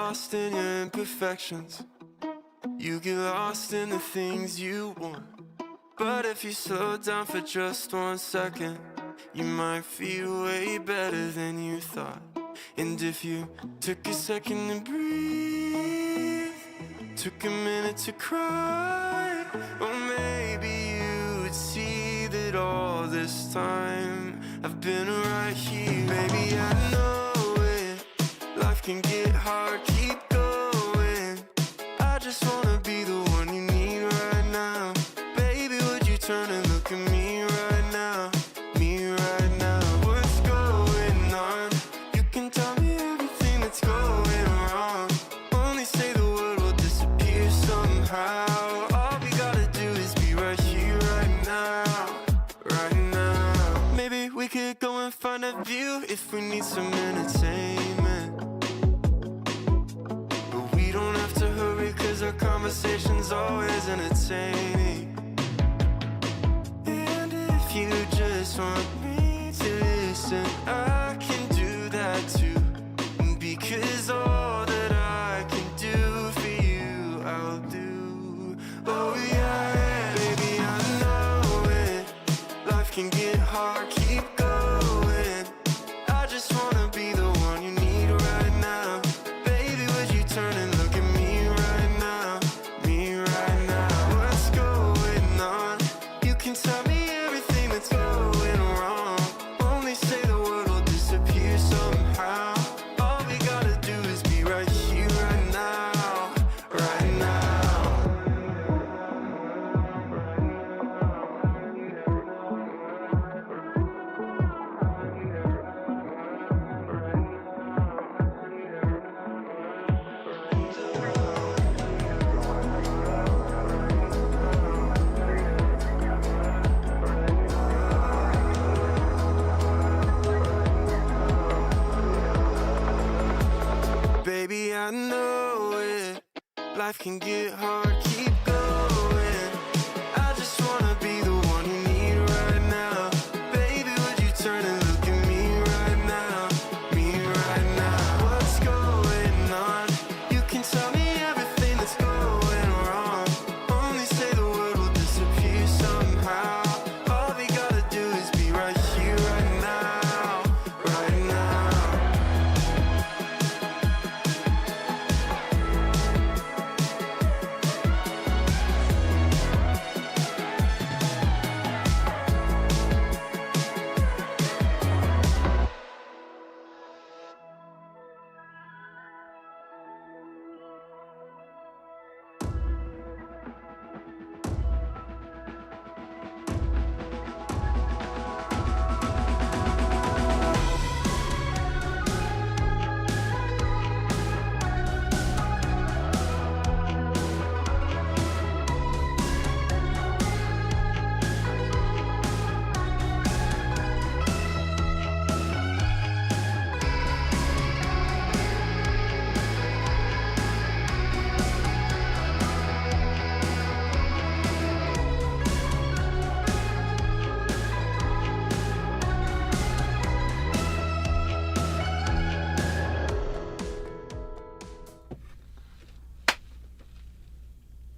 lost in your imperfections. You get lost in the things you want. But if you slow down for just 1 second, you might feel way better than you thought. And if you took a second to breathe, took a minute to cry, well, maybe you would see that all this time I've been right here. Baby, I know it, life can get hard, keep going. I just wanna be the one you need right now. Baby, would you turn and look at me right now? Me right now. What's going on? You can tell me everything that's going wrong. Only say the word will disappear somehow. All we gotta do is be right here, right now. Right now. Maybe we could go and find a view if we need some entertainment. But we don't have to hurry, cause our conversation's always entertaining. And if you just want me to listen, I can do that too. Because all that I can do for you, I'll do. Oh yeah, baby, I know it. Life can get hard, keep going. I just wanna be the one you need right now. Baby, would you turn and look at me right now? Me right now. What's going on? You can tell me everything that's going wrong. Only say the word will disappear somehow. All we gotta do is be right here, right now. Right now. Baby, I know it. Life can get hard, keep going. I just wanna be the one you need right now. Baby, would you turn and look at me right now? Me right now. What's going on? You can tell me everything that's going wrong. Only say the word will disappear somehow. All we gotta do is be right here, right now. Right now.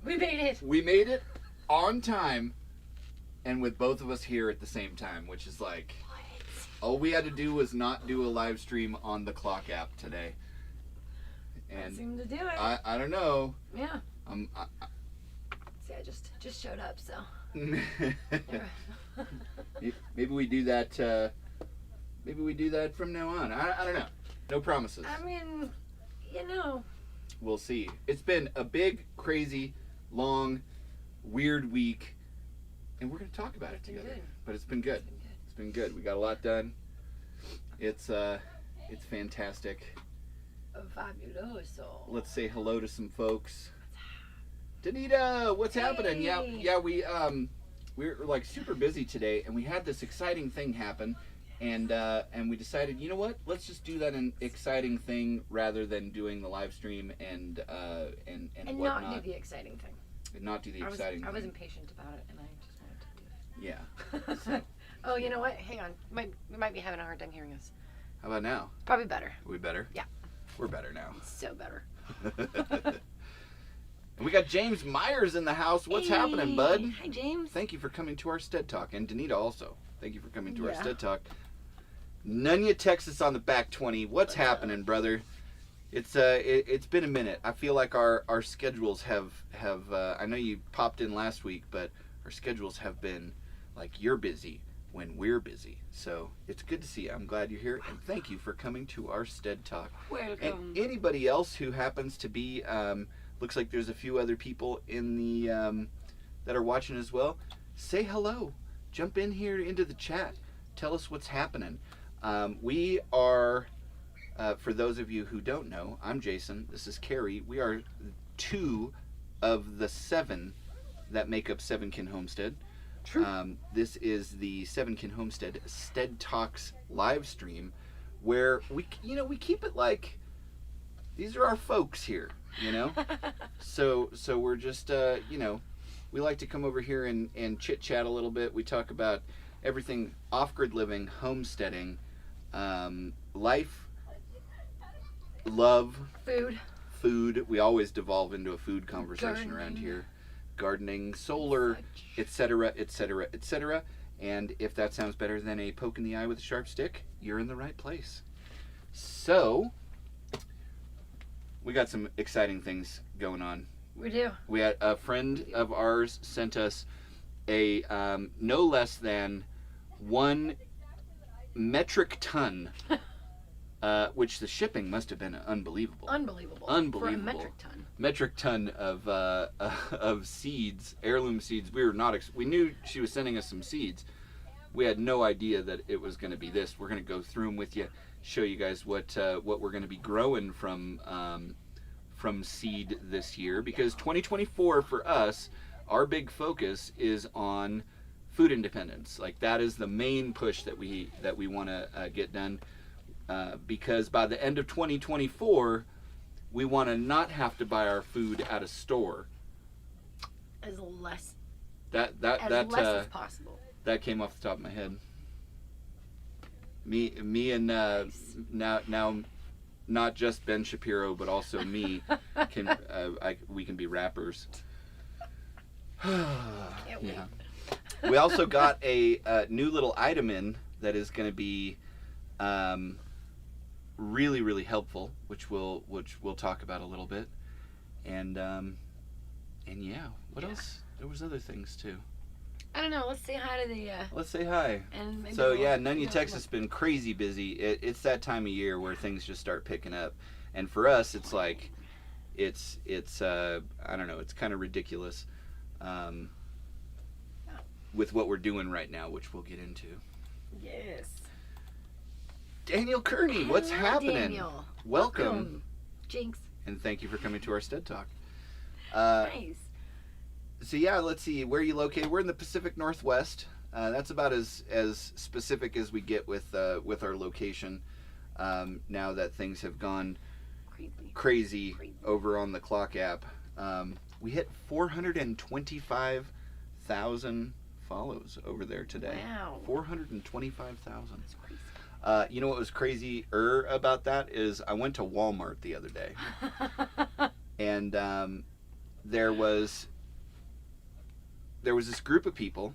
We made it. We made it on time and with both of us here at the same time, which is like, all we had to do was not do a live stream on the clock app today. That And seemed to do it. I don't know. Yeah. See, I just showed up, so. Maybe we do that. Maybe we do that from now on. I don't know. No promises. I mean, you know. We'll see. It's been a big, crazy, long, weird week, and we're gonna talk about it together. Good. But it's been good. It's been good. We got a lot done. It's fantastic. Fabuloso. Let's say hello to some folks. Danita, what's happening? Yeah, we're like super busy today, and we had this exciting thing happen, and we decided, you know what? Let's just do that an exciting thing rather than doing the live stream and whatnot. not do the exciting thing. And not do the exciting thing. I was impatient about it, and I just wanted to do it. Yeah. So, Oh, you know what? Hang on. We might be having a hard time hearing us. how about now? Probably better. Are we better? Yeah. We're better now. So better. And we got James Myers in the house. What's happening, bud? Hi, James. Thank you for coming to our sTEaD Talk. And Danita also. Thank you for coming to our Yeah. sTEaD Talk. Nunya, Texas on the back 20. What's happening, brother? It's been a minute. I feel like our schedules have I know you popped in last week, but our schedules have been like you're busy when we're busy. So it's good to see you. I'm glad you're here, and thank you for coming to our sTEaD Talk. Welcome. And anybody else who happens to be, looks like there's a few other people in the that are watching as well. Say hello. Jump in here into the chat. Tell us what's happening. We are, for those of you who don't know, I'm Jason. This is Carrie. We are 2 of the 7 that make up 7 Kin Homestead. True. This is the 7 Kin Homestead sTEaD Talks Livestream, where we keep it like these are our folks here, you know. so we're just we like to come over here and chit chat a little bit. We talk about everything off-grid living, homesteading, life, love, food. We always devolve into a food conversation around here. Gardening, solar, etc., etc., etc. And if that sounds better than a poke in the eye with a sharp stick, you're in the right place. So, we got some exciting things going on. We do. We had a friend of ours sent us a no less than 1 metric ton, which the shipping must have been unbelievable. Unbelievable. For a metric ton. Of seeds, heirloom seeds. We were not. We knew she was sending us some seeds. We had no idea that it was going to be this. We're going to go through them with you, show you guys what we're going to be growing from seed this year. Because 2024 for us, our big focus is on food independence. Like that is the main push that we want to get done. Because by the end of 2024, we want to not have to buy our food at a store. As less as possible. That came off the top of my head. Me and now not just Ben Shapiro, but also me we can be rappers. Can't wait. Yeah. We also got a new little item in that is going to be really, really helpful, which we'll talk about a little bit, and yeah, what else? There was other things too. I don't know. Let's say hi to the. Let's say hi. And maybe So yeah, Nunya, Texas has been crazy busy. It's that time of year where things just start picking up, and for us, it's like, it's I don't know. It's kind of ridiculous, with what we're doing right now, which we'll get into. Yes. Daniel Kearney, what's Hello, happening? Daniel. Welcome. Jinx. And thank you for coming to our sTEaD Talk. Nice. So yeah, let's see, where are you located? We're in the Pacific Northwest. That's about as specific as we get with our location. Now that things have gone crazy over on the Clock app. We hit 425,000 follows over there today. Wow. 425,000. That's crazy. You know what was crazy about that is I went to Walmart the other day, and there was this group of people,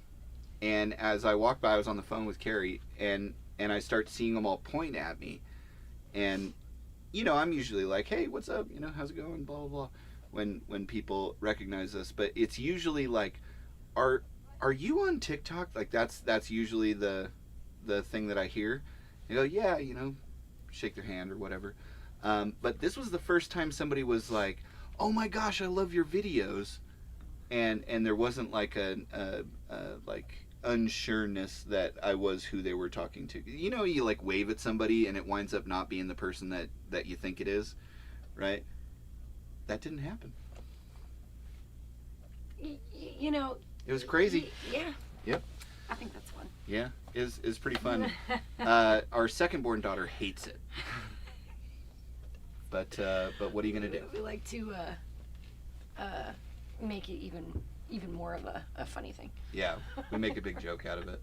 and as I walked by, I was on the phone with Carrie, and I start seeing them all point at me, and I'm usually like, hey, what's up? How's it going? Blah blah blah. When people recognize us, but it's usually like, are you on TikTok? Like that's usually the thing that I hear. They go, yeah, shake their hand or whatever. But this was the first time somebody was like, oh my gosh, I love your videos. And there wasn't like a like unsureness that I was who they were talking to. You like wave at somebody and it winds up not being the person that you think it is, right? That didn't happen. It was crazy. Yeah. Yep. I think that's fun. Yeah, is pretty fun. Our second-born daughter hates it. But what are you gonna do? We like to make it even more of a funny thing. Yeah, we make a big joke out of it.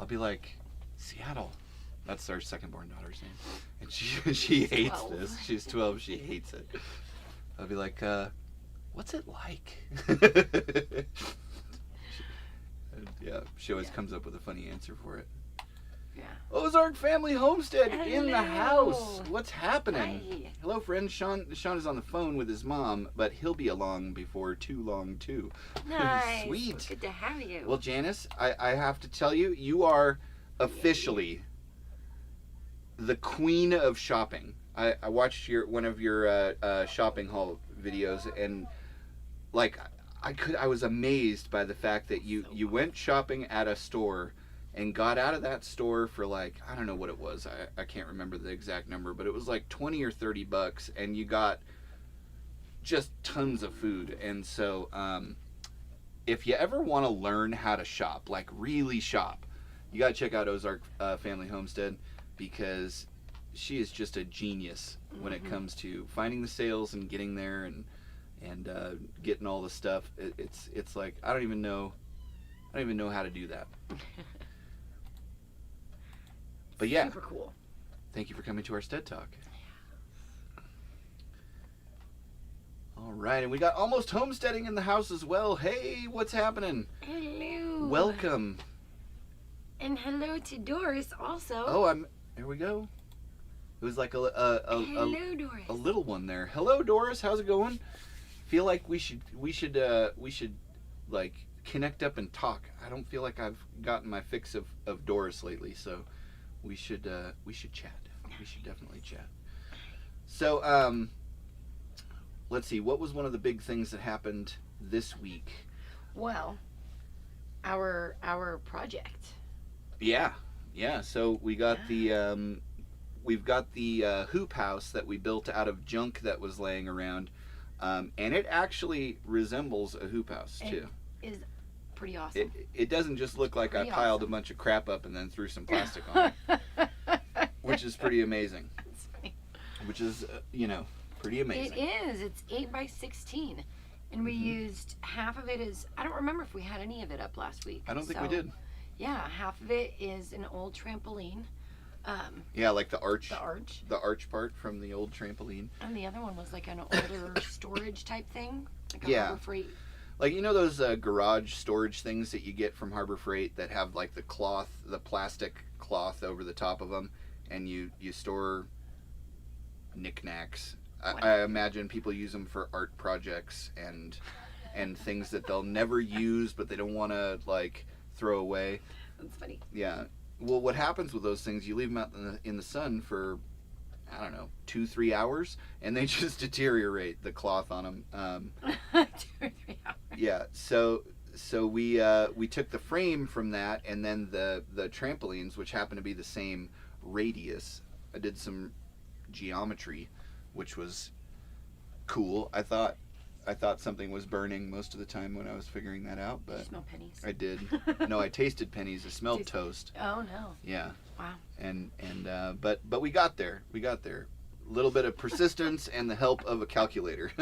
I'll be like, Seattle, That's our second-born daughter's name. And she hates 12. this. She's 12. She hates it. I'll be like, what's it like? Yeah, she always comes up with a funny answer for it. Yeah. Ozark Family Homestead in the Hello. house. What's happening? Hi. Hello, friends. Sean is on the phone with his mom, but he'll be along before too long, too. Nice. Sweet. Well, good to have you. Well, Janice, I have to tell you, you are officially the queen of shopping. I watched one of your shopping haul videos, and like I was amazed by the fact that you went shopping at a store and got out of that store for like, I don't know what it was. I can't remember the exact number, but it was like $20 or $30, and you got just tons of food. And so if you ever want to learn how to shop, like really shop, you got to check out Ozark Family Homestead, because she is just a genius when it comes to finding the sales and getting there and getting all the stuff. It's like I don't even know how to do that. But yeah, Super cool. thank you for coming to our sTEaD Talk. All right, and we got Almost Homesteading in the house as well. Hey, what's happening? Hello. Welcome. And hello to Doris also. Oh, there we go. It was like hello, Doris. a little one there. Hello, Doris. How's it going? Feel like we should like connect up and talk. I don't feel like I've gotten my fix of Doris lately, so we should chat. We should definitely chat. So let's see. What was one of the big things that happened this week? Well, our project. Yeah. So we got we've got the hoop house that we built out of junk that was laying around, and it actually resembles a hoop house too. It is pretty awesome. It doesn't just look like I piled a bunch of crap up and then threw some plastic on it, which is pretty amazing. That's funny. Which is pretty amazing. It is. It's 8 by 16, and we used half of it as, I don't remember if we had any of it up last week. I don't think we did. Yeah, half of it is an old trampoline. Yeah, like the arch. The arch part from the old trampoline. And the other one was like an older storage type thing, like a Harbor Freight. Like, you know those garage storage things that you get from Harbor Freight that have like the plastic cloth over the top of them, and you store knickknacks. I imagine people use them for art projects and things that they'll never use, but they don't want to like throw away. That's funny. Yeah. Well, what happens with those things? You leave them out in the sun for, I don't know, 2-3 hours, and they just deteriorate, the cloth on them. 2 or 3 hours. Yeah. So we took the frame from that, and then the trampolines, which happen to be the same radius. I did some geometry, which was cool. I thought something was burning most of the time when I was figuring that out, but Did you smell pennies? I did. No, I tasted pennies. I smelled toast. Oh no. Yeah. Wow. And but we got there. A little bit of persistence and the help of a calculator.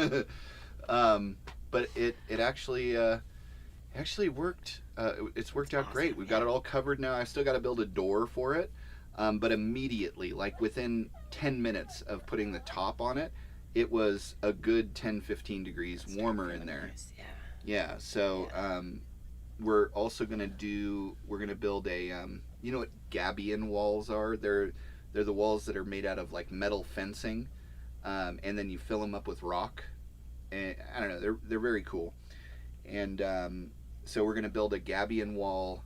But it actually worked. It's worked out awesome. great. We've got it all covered now. I still got to build a door for it. But immediately, like within 10 minutes of putting the top on it, it was a good 10-15 degrees warmer in there. Nice. Yeah. Yeah, so we're also gonna build a you know what gabion walls are? They're the walls that are made out of like metal fencing, and then you fill them up with rock. And I don't know, they're very cool. And so we're gonna build a gabion wall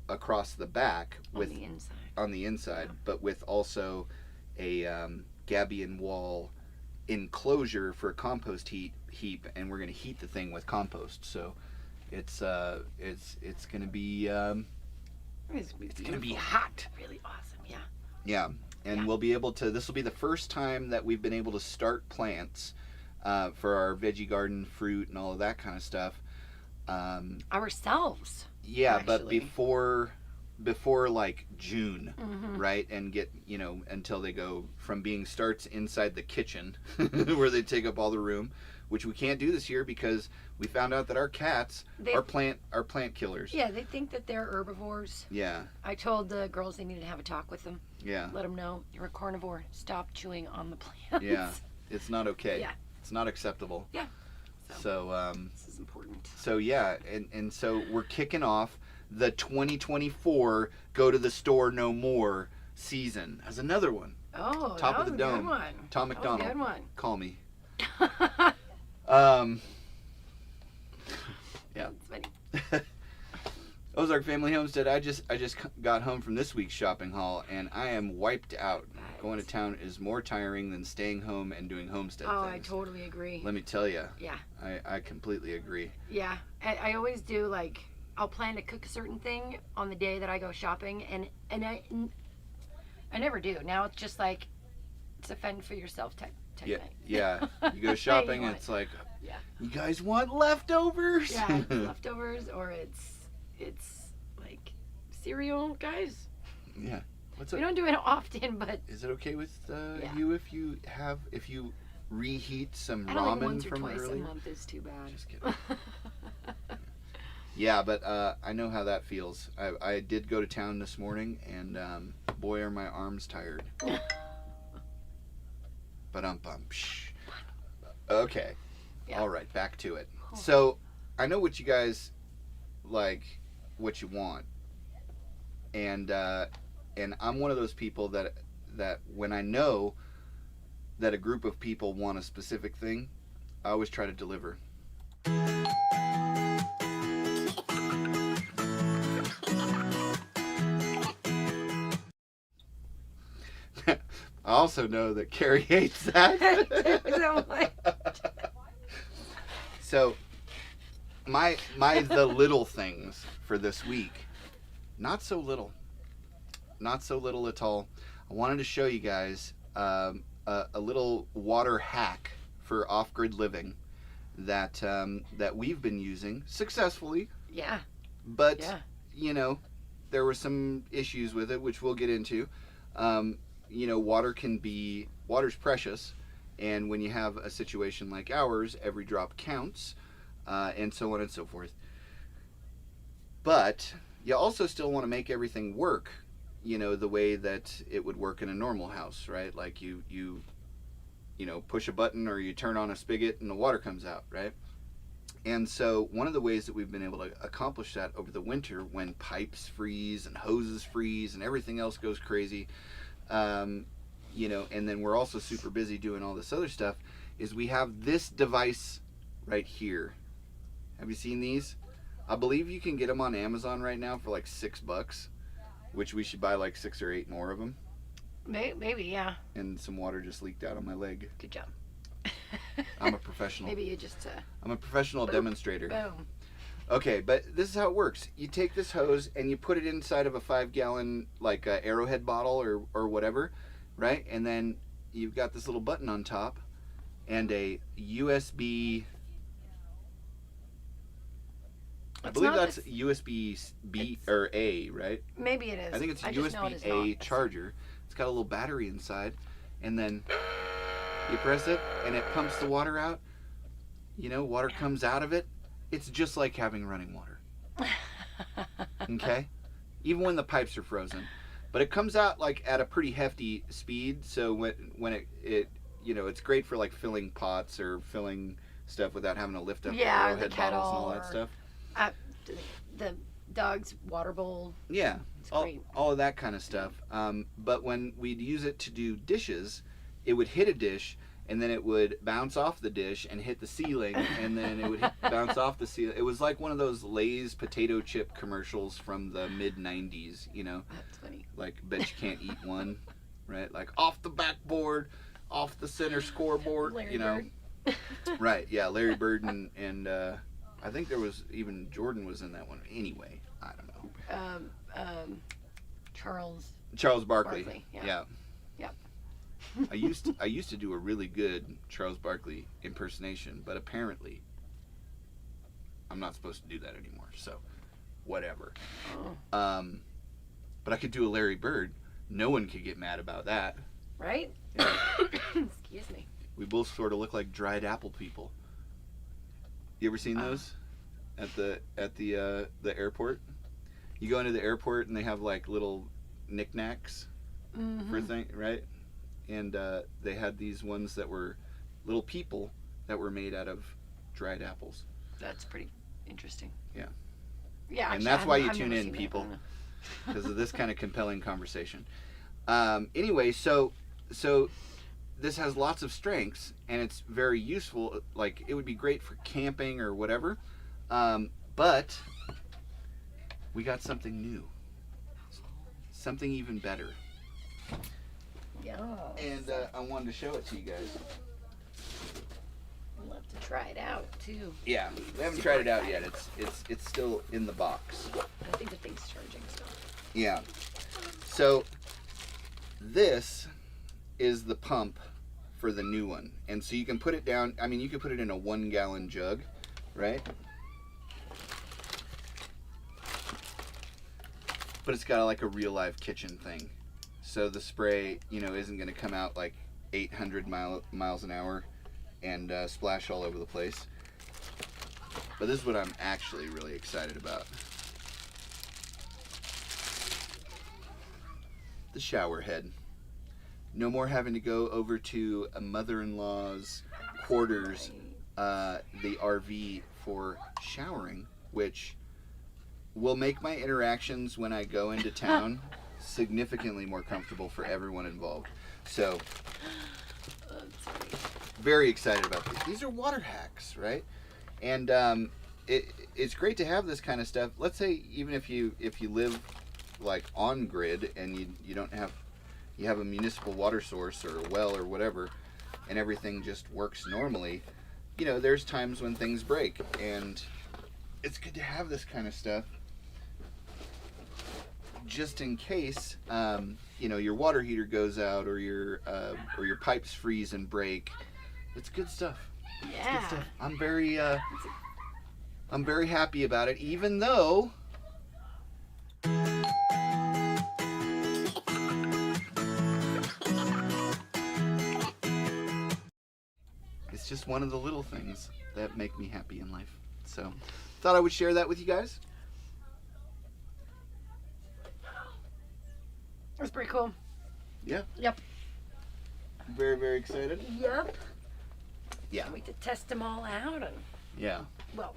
across the back on the inside, yeah. but with also a gabion wall enclosure for a compost heap, and we're going to heat the thing with compost. So it's going to be It's going to be hot. Really awesome. Yeah. Yeah, and we'll be able to. This will be the first time that we've been able to start plants for our veggie garden, fruit, and all of that kind of stuff. Ourselves. Yeah, actually. but before like June, right? And get, until they go from being starts inside the kitchen where they take up all the room, which we can't do this year because we found out that our cats are plant killers. Yeah, they think that they're herbivores. Yeah. I told the girls they needed to have a talk with them. Yeah. Let them know you're a carnivore. Stop chewing on the plants. Yeah. It's not okay. Yeah. It's not acceptable. Yeah. So this is important. So yeah, and so we're kicking off the 2024 Go to the Store No More season. That's another one. Oh, Top that of the was dome. a good one. Tom McDonald. That was a good one. Call me. Yeah. That's funny. Ozark Family Homestead. I just got home from this week's shopping haul, and I am wiped out. Going to town is more tiring than staying home and doing homestead Oh, things. I totally agree. Let me tell you. Yeah. I completely agree. Yeah. I always do, like, I'll plan to cook a certain thing on the day that I go shopping, and I never do. Now it's just like, it's a fend for yourself type Yeah, thing. yeah. You go shopping and it's like, yeah. You guys want leftovers? Yeah, it's leftovers, or it's like cereal, guys. Yeah. We don't do it often, but is it okay with yeah. you if you reheat some I don't ramen think once or from twice earlier? a month is too bad. Just kidding. Yeah, but I know how that feels. I did go to town this morning, and boy, are my arms tired. Ba-dum-bum. Okay. Yeah. All right, back to it. So, I know what you guys like, what you want, and I'm one of those people that when I know that a group of people want a specific thing, I always try to deliver. I also know that Carrie hates that. So, my the little things for this week, not so little at all. I wanted to show you guys a little water hack for off-grid living that we've been using successfully. Yeah. But yeah. You know, there were some issues with it, which we'll get into. You know, water's precious, and when you have a situation like ours, every drop counts, and so on and so forth. But you also still want to make everything work, you know, the way that it would work in a normal house, right? Like you know, push a button or you turn on a spigot and the water comes out, right? And so one of the ways that we've been able to accomplish that over the winter, when pipes freeze and hoses freeze and everything else goes crazy, you know, and then we're also super busy doing all this other stuff, is we have this device right here. Have you seen these? I believe you can get them on Amazon right now for like $6, which we should buy like 6 or 8 more of them. Maybe, yeah. And some water just leaked out on my leg. Good job. I'm a professional. Maybe you just I'm a professional demonstrator. Boom. Okay, but this is how it works. You take this hose and you put it inside of a 5-gallon like Arrowhead bottle or whatever, right? And then you've got this little button on top and a USB. I believe that's USB B or A, right? Maybe it is. I think it's a just know it is USB-A not. charger. It's got a little battery inside, and then you press it, and it pumps the water out. You know, water comes out of it. It's just like having running water. Okay? Even when the pipes are frozen. But it comes out like at a pretty hefty speed, so when it you know, it's great for like filling pots or filling stuff without having to lift up Arrowhead bottles and all that stuff. The dog's water bowl. Yeah, great. all of that kind of stuff. But when we'd use it to do dishes, it would hit a dish, and then it would bounce off the dish and hit the ceiling, and then it would bounce off the ceiling. It was like one of those Lay's potato chip commercials from the mid-90s, you know? That's funny. Like, bet you can't eat one, right? Like, off the backboard, off the center scoreboard, Larry you know? Bird. Right, yeah, Larry Bird and I think there was even Jordan was in that one. Anyway, I don't know. Charles Barkley. Yeah. Yep. I used to do a really good Charles Barkley impersonation, but apparently I'm not supposed to do that anymore. So, whatever. Oh. But I could do a Larry Bird. No one could get mad about that. Right? Yeah. Excuse me. We both sort of look like dried apple people. You ever seen those at the airport? You go into the airport and they have like little knickknacks for thing, right? And they had these ones that were little people that were made out of dried apples. That's pretty interesting. Yeah. Yeah. And actually, that's why you I've tune never in, seen it. people, because of this kind of compelling conversation. Anyway, so this has lots of strengths, and it's very useful. Like, it would be great for camping or whatever. But we got something new. Something even better. Yeah. And I wanted to show it to you guys. I'd love to try it out too. Yeah, we haven't tried it out yet. It's still in the box. I think the thing's charging still. Yeah. So this is the pump for the new one. And so you can put it down. I mean, you can put it in a 1 gallon jug, right? But it's got like a real live kitchen thing. So the spray, isn't going to come out like 800 miles an hour and splash all over the place. But this is what I'm actually really excited about. The shower head. No more having to go over to a mother-in-law's quarters, the RV, for showering, which will make my interactions when I go into town significantly more comfortable for everyone involved. So, very excited about these. These are water hacks, right? And it's great to have this kind of stuff. Let's say even if you live like on grid and you don't have, you have a municipal water source or a well or whatever, and everything just works normally. There's times when things break, and it's good to have this kind of stuff just in case your water heater goes out or your pipes freeze and break. It's good stuff. Yeah. It's good stuff. I'm very happy about it, even though it's just one of the little things that make me happy in life. So, thought I would share that with you guys. That's pretty cool. Yeah. Yep. Very, very excited. Yep. Yeah. We could test them all out and. Yeah. Well,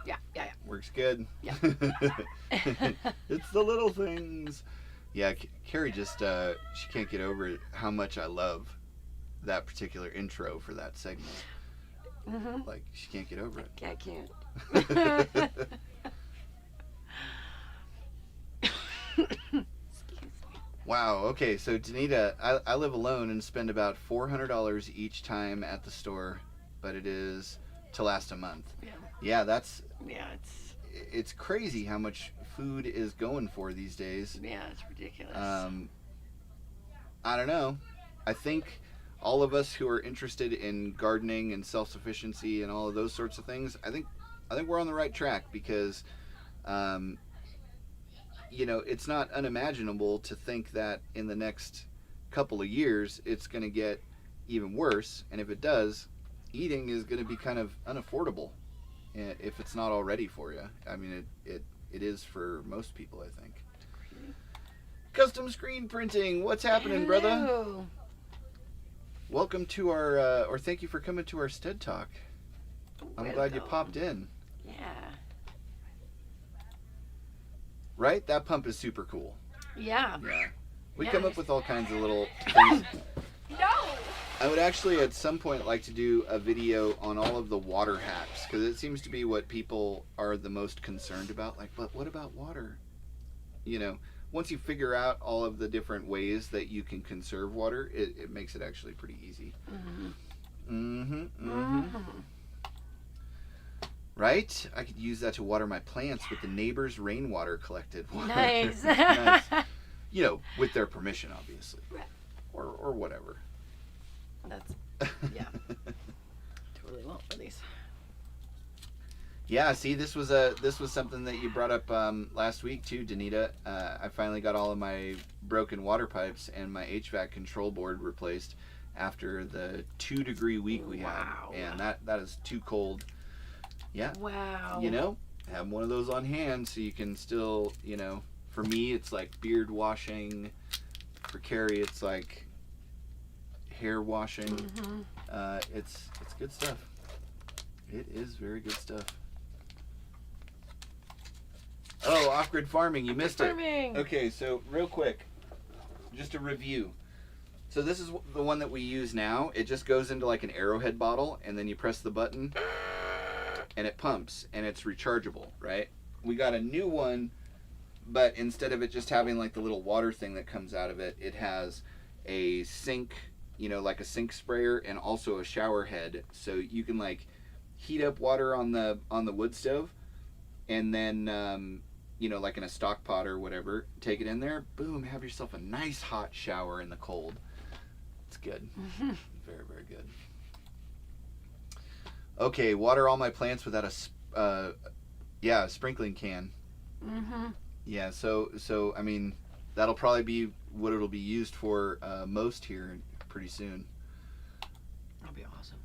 yeah. Works good. Yeah. It's the little things. Yeah, Carrie just, she can't get over it, how much I love that particular intro for that segment. Mm-hmm. Like, she can't get over it. I can't. Wow, okay, so Danita, I live alone and spend about $400 each time at the store, but it is to last a month. Yeah. Yeah, it's crazy how much food is going for these days. Yeah, it's ridiculous. I don't know. I think all of us who are interested in gardening and self-sufficiency and all of those sorts of things, I think we're on the right track, because it's not unimaginable to think that in the next couple of years it's going to get even worse, and if it does, eating is going to be kind of unaffordable if it's not already for you. I mean, it is for most people, I think. Custom screen printing, what's happening, brother? Hello. Welcome to our, or thank you for coming to our sTEaD Talk. I'm glad you popped in. Yeah. Right? That pump is super cool. Yeah. Yeah. We Yeah. come up with all kinds of little things. No! I would actually at some point like to do a video on all of the water hacks, because it seems to be what people are the most concerned about. Like, but what about water? Once you figure out all of the different ways that you can conserve water, it makes it actually pretty easy. Right? I could use that to water my plants with the neighbor's rainwater collected water. Nice. Nice. With their permission, obviously. Right. Or whatever. That's, yeah. Totally won't for these. Yeah, see, this was something that you brought up last week too, Danita. I finally got all of my broken water pipes and my HVAC control board replaced after the 2-degree week we had. Wow. And that is too cold Yeah. Wow. You know, have one of those on hand so you can still, you know, for me it's like beard washing. For Carrie it's like hair washing. Mm-hmm. It's good stuff. It is very good stuff. Oh, off-grid farming, you missed it. Okay, so real quick, just a review. So this is the one that we use now. It just goes into like an Arrowhead bottle, and then you press the button, and it pumps, and it's rechargeable, right? We got a new one, but instead of it just having like the little water thing that comes out of it, it has a sink, you know, like a sink sprayer, and also a shower head, so you can like heat up water on the wood stove, and then you know, like in a stock pot or whatever, take it in there, boom, have yourself a nice hot shower in the cold. It's good. Very, very good. Okay, water all my plants without a sprinkling can. Yeah, so I mean, that'll probably be what it'll be used for most here pretty soon. That'll be awesome.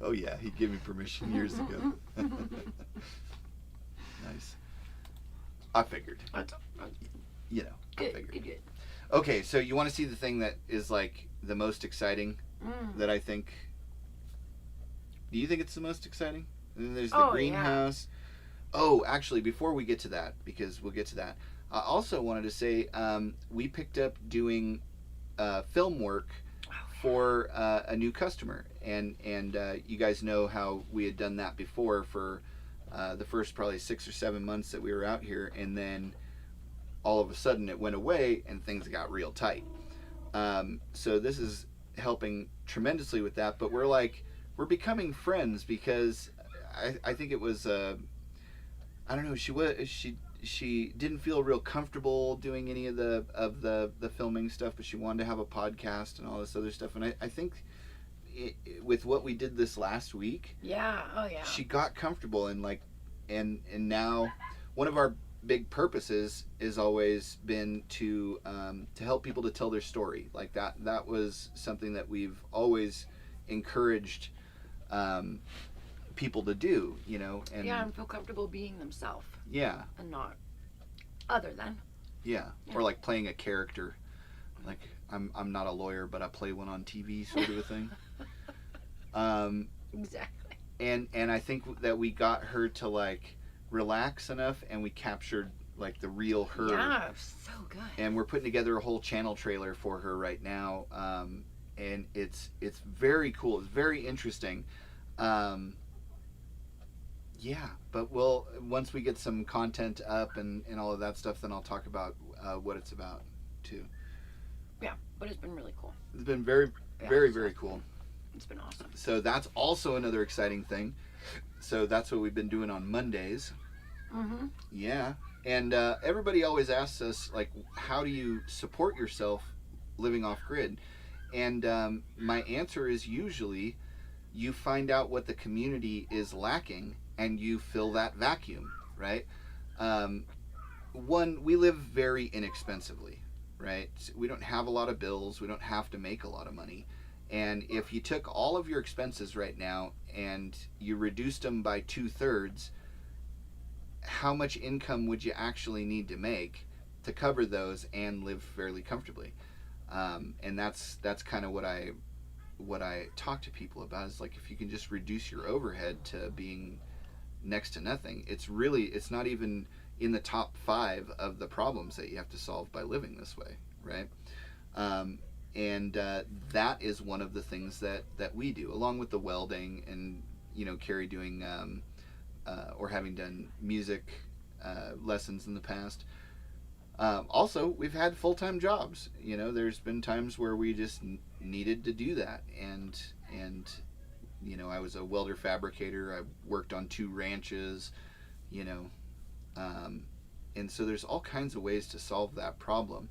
Oh yeah, he gave me permission years ago. Nice. I figured. You know, I figured. Good. Okay, so you want to see the thing that is like the most exciting that I think. Do you think it's the most exciting? And then there's the greenhouse. Yeah. Oh, actually, before we get to that, because we'll get to that, I also wanted to say we picked up doing film work for a new customer, and you guys know how we had done that before for the first probably 6 or 7 months that we were out here, and then all of a sudden it went away and things got real tight. So this is helping tremendously with that, but we're becoming friends because I think it was I don't know, she didn't feel real comfortable doing any of the filming stuff, but she wanted to have a podcast and all this other stuff. And I think with what we did this last week, she got comfortable and now one of our big purposes has always been to help people to tell their story. Like that was something that we've always encouraged people to do, you know, and feel comfortable being themselves. Yeah. And not other than. Yeah. Or like playing a character. Like I'm not a lawyer, but I play one on TV, sort of a thing. Exactly. And I think that we got her to like relax enough, and we captured like the real her. Yeah, so good. And we're putting together a whole channel trailer for her right now. And it's very cool. It's very interesting. Yeah, but once we get some content up and all of that stuff, then I'll talk about what it's about too. Yeah, but it's been really cool. It's been very, very cool. It's been awesome. So that's also another exciting thing. So that's what we've been doing on Mondays. Yeah, and everybody always asks us, like, how do you support yourself living off grid? And my answer is usually you find out what the community is lacking and you fill that vacuum, right? One, we live very inexpensively, right? We don't have a lot of bills. We don't have to make a lot of money. And if you took all of your expenses right now and you reduced them by 2/3, how much income would you actually need to make to cover those and live fairly comfortably? And that's kind of what I talk to people about, is like, if you can just reduce your overhead to being next to nothing, it's not even in the top 5 of the problems that you have to solve by living this way, right? And that is one of the things that we do, along with the welding and, you know, Carrie doing or having done music lessons in the past. Also, we've had full-time jobs. You know, there's been times where we just needed to do that, and you know, I was a welder fabricator. I worked on 2 ranches, you know, and so there's all kinds of ways to solve that problem.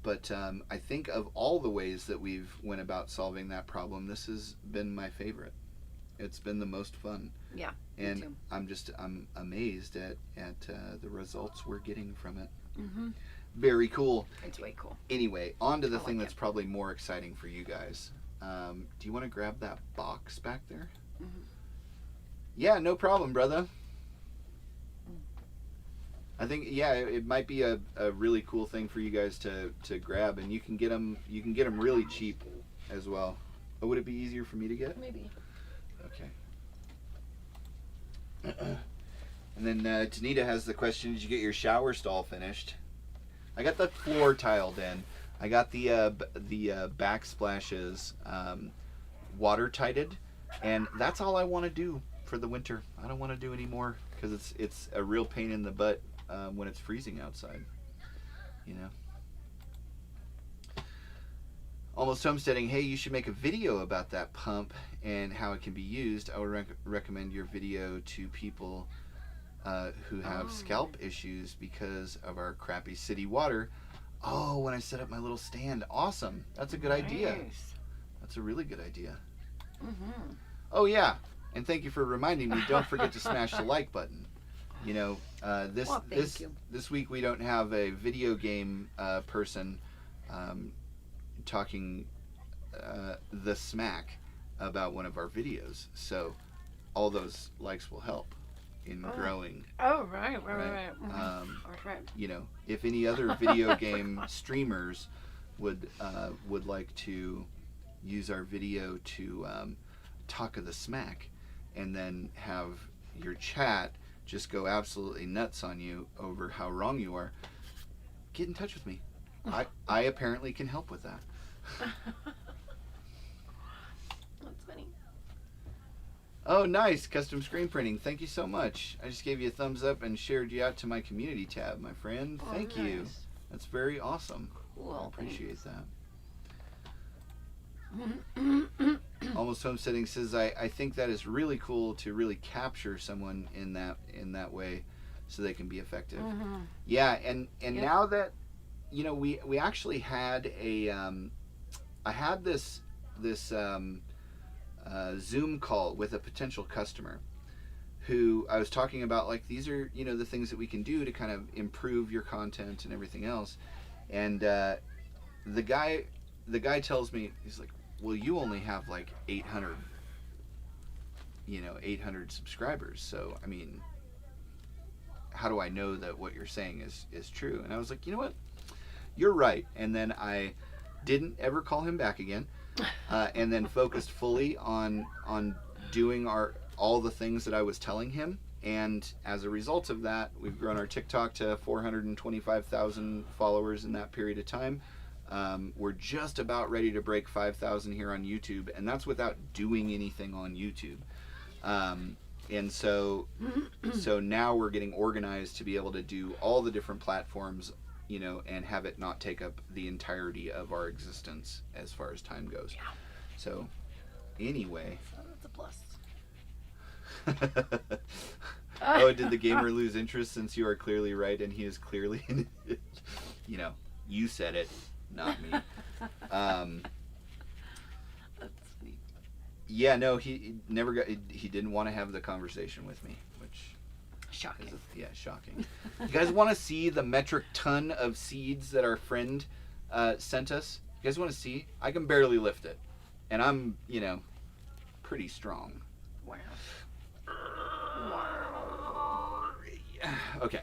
But I think of all the ways that we've went about solving that problem, this has been my favorite. It's been the most fun. Yeah, and me too. I'm amazed at the results we're getting from it. Very cool. It's way cool. Anyway, on to the thing that's probably more exciting for you guys. Do you want to grab that box back there? Mm-hmm. Yeah, no problem, brother. I think it might be a really cool thing for you guys to grab, and you can get them really cheap as well. But would it be easier for me to get? Maybe. Okay. And then Tanita has the question: did you get your shower stall finished? I got the floor tiled in. I got the backsplashes water tighted, and that's all I want to do for the winter. I don't want to do any more because it's a real pain in the butt when it's freezing outside. You know. Almost Homesteading. Hey, you should make a video about that pump and how it can be used. I would recommend your video to people who have scalp issues because of our crappy city water. Oh, when I set up my little stand. Awesome. That's a good idea. That's a really good idea. Mm-hmm. Oh, yeah. And thank you for reminding me. Don't forget to smash the like button. You know, this week we don't have a video game person talking the smack about one of our videos. So all those likes will help in growing. Oh, right. Mm-hmm. Right. You know, if any other video game streamers would like to use our video to talk of the smack, and then have your chat just go absolutely nuts on you over how wrong you are, get in touch with me. I apparently can help with that. That's funny. Oh, nice. Custom screen printing. Thank you so much. I just gave you a thumbs up and shared you out to my community tab, my friend. Thank you. That's very awesome. Cool. I appreciate that. Thanks. Almost Homesteading says, I think that is really cool to really capture someone in that way so they can be effective. Mm-hmm. Yeah, and now that, you know, we actually had I had this Zoom call with a potential customer who I was talking about, like, these are, you know, the things that we can do to kind of improve your content and everything else. And the guy tells me, he's like, well, you only have like 800 subscribers. So, I mean, how do I know that what you're saying is true? And I was like, you know what? You're right. And then I didn't ever call him back again. And then focused fully on doing all the things that I was telling him. And as a result of that, we've grown our TikTok to 425,000 followers in that period of time. We're just about ready to break 5,000 here on YouTube, and that's without doing anything on YouTube. And so now we're getting organized to be able to do all the different platforms, you know, and have it not take up the entirety of our existence as far as time goes. Yeah. So anyway. So that's a plus. Oh, did the gamer lose interest since you are clearly right and he is clearly, you know, you said it, not me. That's sweet. Yeah, no, he didn't want to have the conversation with me, which Shocking. Shocking. You guys want to see the metric ton of seeds that our friend sent us? You guys want to see? I can barely lift it, and I'm, you know, pretty strong. Wow. Okay,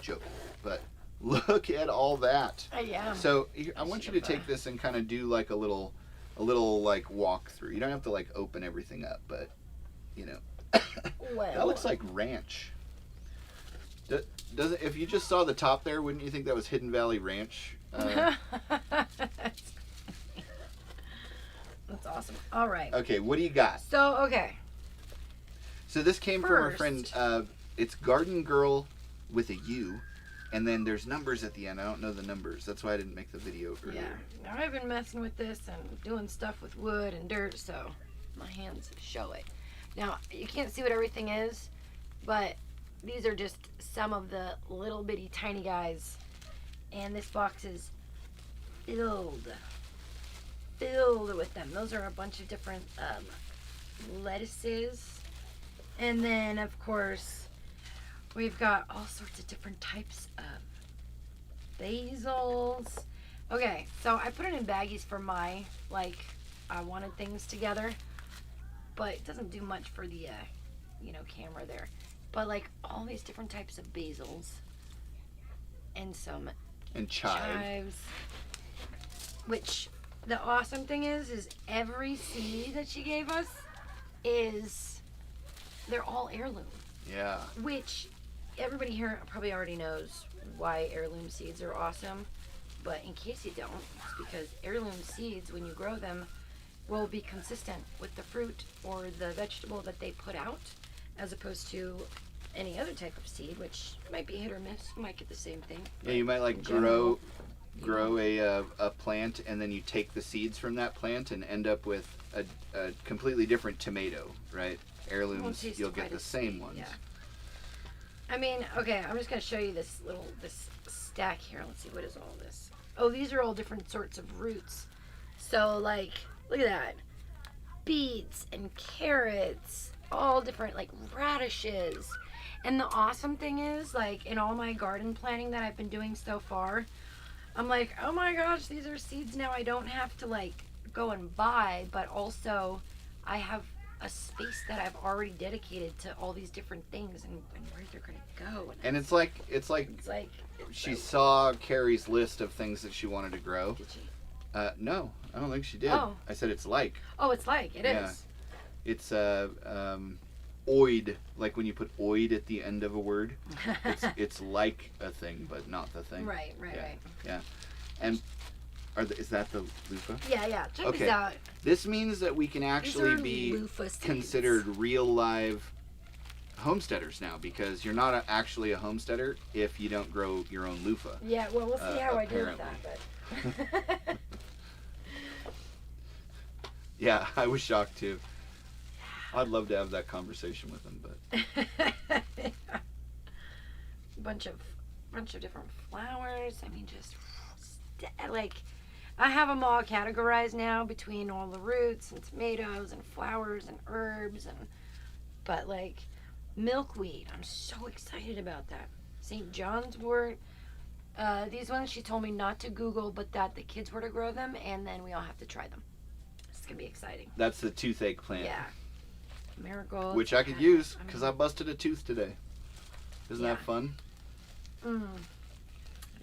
joke, but look at all that. Yeah. So I want you to take this and kind of do like a little like walk through. You don't have to like open everything up, but you know, that looks like ranch. Does it? If you just saw the top there, wouldn't you think that was Hidden Valley Ranch? That's awesome. All right. Okay, what do you got? So So this came from our friend. It's Garden Girl with a U, and then there's numbers at the end. I don't know the numbers. That's why I didn't make the video earlier. Yeah. Now I've been messing with this and doing stuff with wood and dirt, so my hands show it. Now you can't see what everything is, but these are just some of the little bitty tiny guys, and this box is filled with them. Those are a bunch of different lettuces, and then of course we've got all sorts of different types of basils. Okay, so I put it in baggies for my I wanted things together, but it doesn't do much for the, camera there. But like all these different types of basils and some chives, which the awesome thing is every seed that she gave us they're all heirloom. Yeah. Which everybody here probably already knows why heirloom seeds are awesome. But in case you don't, it's because heirloom seeds, when you grow them, will be consistent with the fruit or the vegetable that they put out, as opposed to any other type of seed, which might be hit or miss. You might get the same thing. Yeah, you might like grow a plant, and then you take the seeds from that plant and end up with a completely different tomato, right? Heirlooms, you'll get the same ones. Yeah. I mean, okay, I'm just gonna show you this stack here. Let's see, what is all this? Oh, these are all different sorts of roots. So, like, look at that. Beets and carrots, all different, like, radishes. And the awesome thing is, like, in all my garden planting that I've been doing so far, I'm like, oh my gosh, these are seeds now I don't have to, like, go and buy, but also I have a space that I've already dedicated to all these different things and where they're gonna go. And it's like she saw Carrie's list of things that she wanted to grow. Did she? No, I don't think she did. Oh. I said it's like. Oh, it's like, it is. It's oid, like when you put oid at the end of a word. It's like a thing, but not the thing. Right. Yeah. And is that the loofah? Yeah. Check this out. This means that we can actually be considered real live homesteaders now, because you're not actually a homesteader if you don't grow your own loofah. Yeah, well, we'll see how I do with that. But yeah, I was shocked too. I'd love to have that conversation with him, but bunch of different flowers. I mean, just like, I have them all categorized now between all the roots and tomatoes and flowers and herbs but like milkweed, I'm so excited about that. St. John's wort. These ones she told me not to Google, but that the kids were to grow them, and then we all have to try them. It's gonna be exciting. That's the toothache plant. Yeah. Marigold. Which I could use because I busted a tooth today. Isn't that fun? I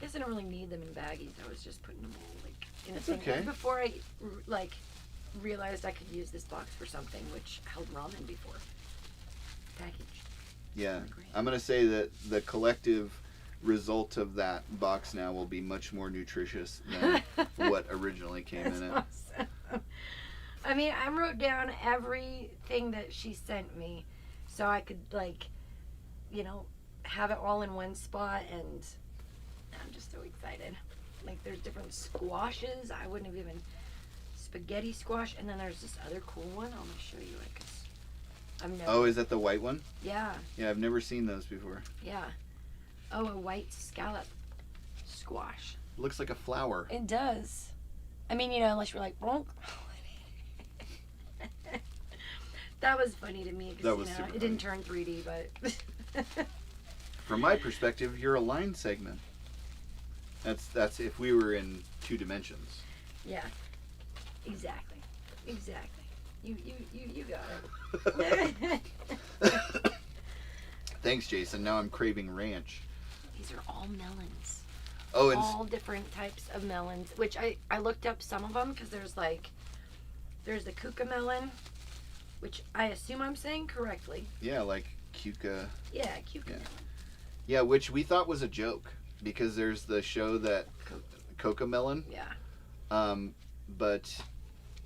guess I don't really need them in baggies. I was just putting them all like in a thing. Okay. Before I realized I could use this box for something, which held ramen before. Package. Yeah. I'm gonna say that the collective result of that box now will be much more nutritious than what originally came in it. Awesome. I mean, I wrote down everything that she sent me so I could, have it all in one spot, and I'm just so excited. Like, there's different squashes. I wouldn't have even... Spaghetti squash, and then there's this other cool one. I'm going to show you it, because I've never... Oh, is that the white one? Yeah. Yeah, I've never seen those before. Yeah. Oh, a white scallop squash. It looks like a flower. It does. I mean, unless you're like, bonk. That was funny to me because, it didn't turn 3D, but... From my perspective, you're a line segment. That's if we were in 2 dimensions. Yeah. Exactly. You got it. Thanks, Jason. Now I'm craving ranch. These are all melons. Oh, and all different types of melons, which I looked up some of them because there's the kuka melon, which I assume I'm saying correctly. Yeah, like Kuka. Yeah, Kuka melon. Yeah, which we thought was a joke because there's the show that Coca Melon. Yeah. But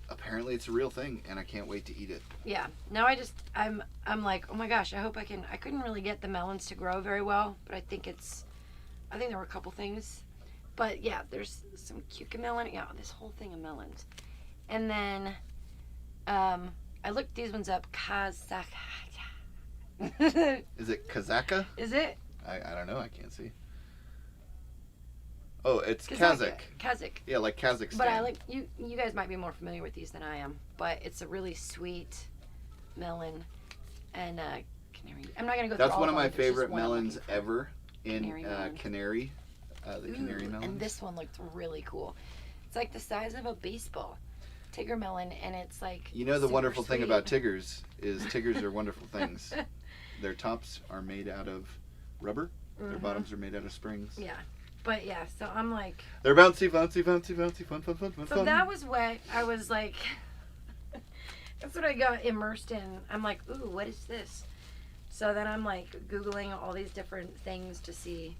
apparently it's a real thing, and I can't wait to eat it. Yeah. Now I'm like, oh my gosh, I couldn't really get the melons to grow very well, but I think there were a couple things. But yeah, there's some Kuka melon. Yeah, this whole thing of melons. And then I looked these ones up. Kazakh. Is it Kazaka? Is it? I don't know. I can't see. Oh, it's Kazakh. Kazakh. Yeah, like Kazakhstan. But I like you guys might be more familiar with these than I am. But it's a really sweet melon and canary. I'm not gonna go through all of them. That's one of my There's just favorite one melons ever in Canary melon. the canary melon. And this one looked really cool. It's like the size of a baseball. Tigger melon, and it's like You know the super wonderful thing sweet. about Tiggers is Tiggers are wonderful things. Their tops are made out of rubber. Their bottoms are made out of springs. Yeah. But yeah, so I'm like... They're bouncy, fun. So that was what I was like... That's what I got immersed in. I'm like, ooh, what is this? So then I'm like Googling all these different things to see,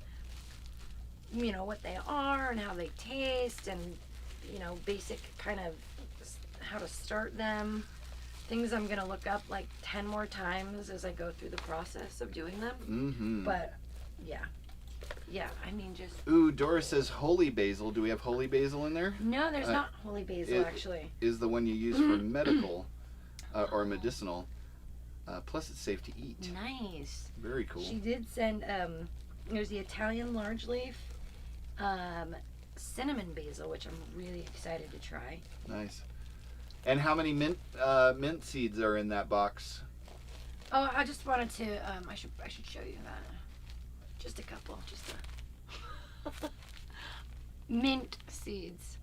you know, what they are and how they taste and, you know, basic kind of how to start them. Things I'm going to look up like 10 more times as I go through the process of doing them. Mm-hmm. But, yeah. Yeah, I mean, just... Ooh, Doris says holy basil. Do we have holy basil in there? No, there's not holy basil, actually. Is the one you use for medical or medicinal. Plus, it's safe to eat. Nice. Very cool. She did send, there's the Italian large leaf, cinnamon basil, which I'm really excited to try. Nice. And how many mint seeds are in that box? Oh, I just wanted to, I should show you that. Just a couple, mint seeds.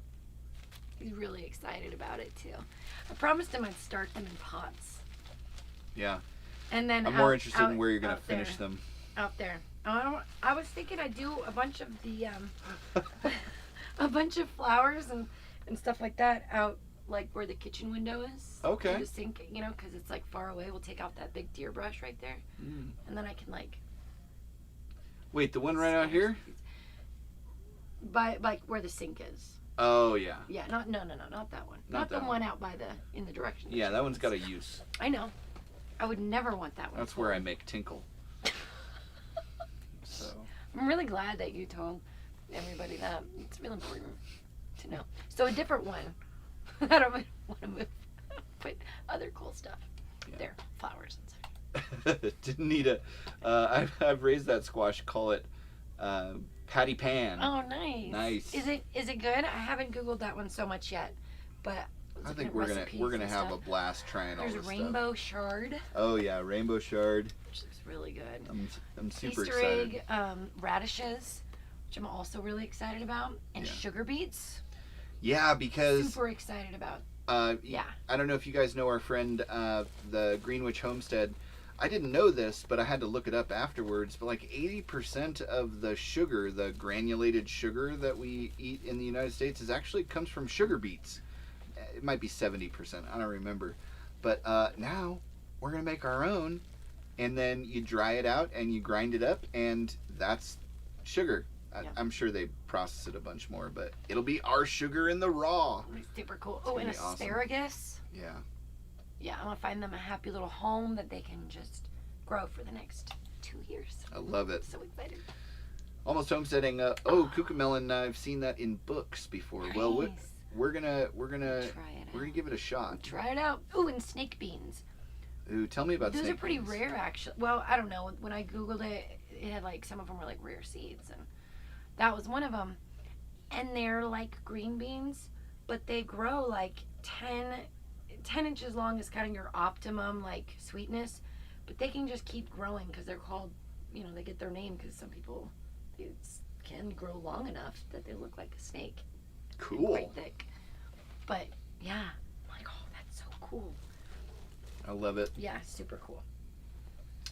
He's really excited about it too. I promised him I'd start them in pots. Yeah. And then I'm more interested in where you're going to finish them. Out there. I was thinking I'd do a bunch of the, a bunch of flowers and stuff like that out like where the kitchen window is. Okay. In the sink, you know, because it's like far away. We'll take out that big deer brush right there. Mm. And then I can like... Wait, the one right out here? By like where the sink is. Oh, yeah. Yeah, not that one. Not Not the that one out by the, in the direction. Yeah, that one's got a use. I know. I would never want that one. That's where I make tinkle. So. I'm really glad that you told everybody that. It's really important to know. So a different one. I don't want to move. Put other cool stuff. Yeah. There, flowers and stuff. Didn't need a. I've raised that squash. Call it patty pan. Oh, nice. Nice. Is it good? I haven't Googled that one so much yet, but I think we're gonna have a blast trying all There's this a rainbow stuff. shard, Oh yeah, rainbow shard. which looks really good. I'm super Easter excited. egg radishes, which I'm also really excited about, and Yeah. sugar beets. Yeah, because Super excited about. Yeah. I don't know if you guys know our friend, the Greenwich Homestead. I didn't know this, but I had to look it up afterwards. But like 80% of the sugar, the granulated sugar that we eat in the United States, comes from sugar beets. It might be 70%. I don't remember. But now we're gonna make our own, and then you dry it out and you grind it up, and that's sugar. Yeah. I'm sure they process it a bunch more, but it'll be our sugar in the raw. Super cool. It's Oh, gonna and be awesome. asparagus. Yeah. Yeah, I'm gonna find them a happy little home that they can just grow for the next 2 years. I love it. So excited. Almost homesteading. Cucamelon. I've seen that in books before. Nice. Well, we're gonna Try it give it a shot. out. Try it out. Ooh, and snake beans. Ooh, tell me about Those snake are pretty beans. rare, actually. Well, I don't know. When I Googled it, it had like some of them were like rare seeds, and that was one of them. And they're like green beans, but they grow like 10 inches long is kind of your optimum like sweetness, but they can just keep growing because they're called, you know, they get their name because some people can grow long enough that they look like a snake. Cool. Quite thick. But yeah, I'm like, oh, that's so cool. I love it. Yeah, super cool.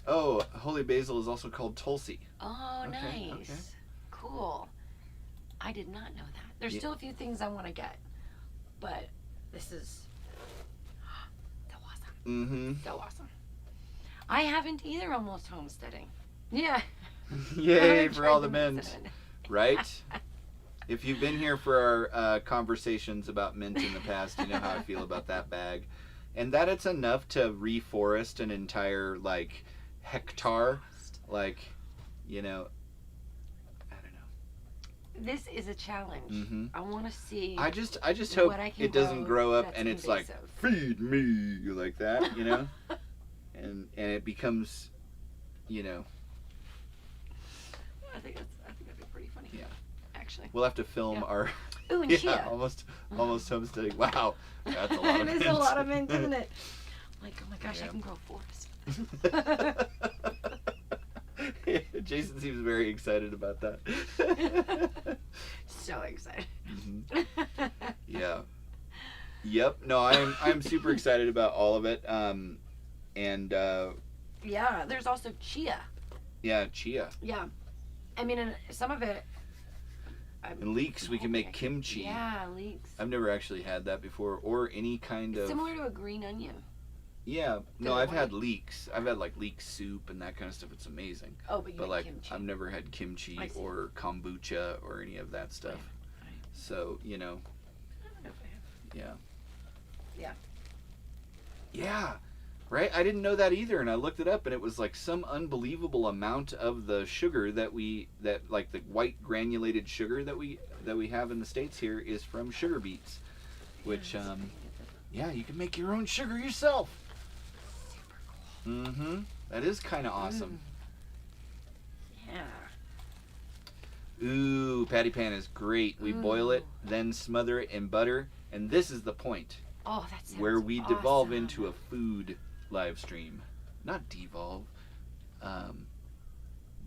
Oh, holy basil is also called Tulsi. Oh, Okay, nice. okay. Cool. I did not know that. There's Yeah. still a few things I want to get, but this is so awesome. Mm-hmm. So awesome. I haven't either almost homesteading. Yeah. I Yay haven't for tried all the mint mint, cinnamon. right? If you've been here for our conversations about mint in the past, you know how I feel about that bag. And that it's enough to reforest an entire, like, hectare. Like, you know, I don't know. This is a challenge. Mhm. I want to see. I just hope what I can it doesn't grow up that's and it's like, invasive. feed me, like that, you know? and it becomes, you know, I think that'd be pretty funny. Yeah. Actually. we'll have to film Yeah. our Ooh, and yeah, chia. almost homesteading. Wow, that's a lot of It is mint. a lot of mint, isn't it? Like, oh my gosh, Yeah. I can grow forest. Jason seems very excited about that. So excited. Mhm. Yeah. Yep. No, I'm super excited about all of it. Yeah, there's also chia. Yeah, chia. Yeah. I mean, and some of it. And leeks, we can make kimchi. Yeah, leeks. I've never actually had that before, or any kind of. Similar to a green onion. Yeah, no, I've had leeks. I've had like leek soup and that kind of stuff. It's amazing. Oh, but you But had like, kimchi. I've never had kimchi or kombucha or any of that stuff. Right. So I don't know if I have. yeah. Yeah. Yeah. Right? I didn't know that either, and I looked it up, and it was like some unbelievable amount of the sugar that like the white granulated sugar that we have in the States here is from sugar beets, which yeah, you can make your own sugar yourself. Super cool. Mm-hmm. That is kind of awesome. Yeah. Ooh, patty pan is great. We boil it, then smother it in butter, and this is the point. Oh, that sounds where we devolve awesome. into a food live stream. Not devolve.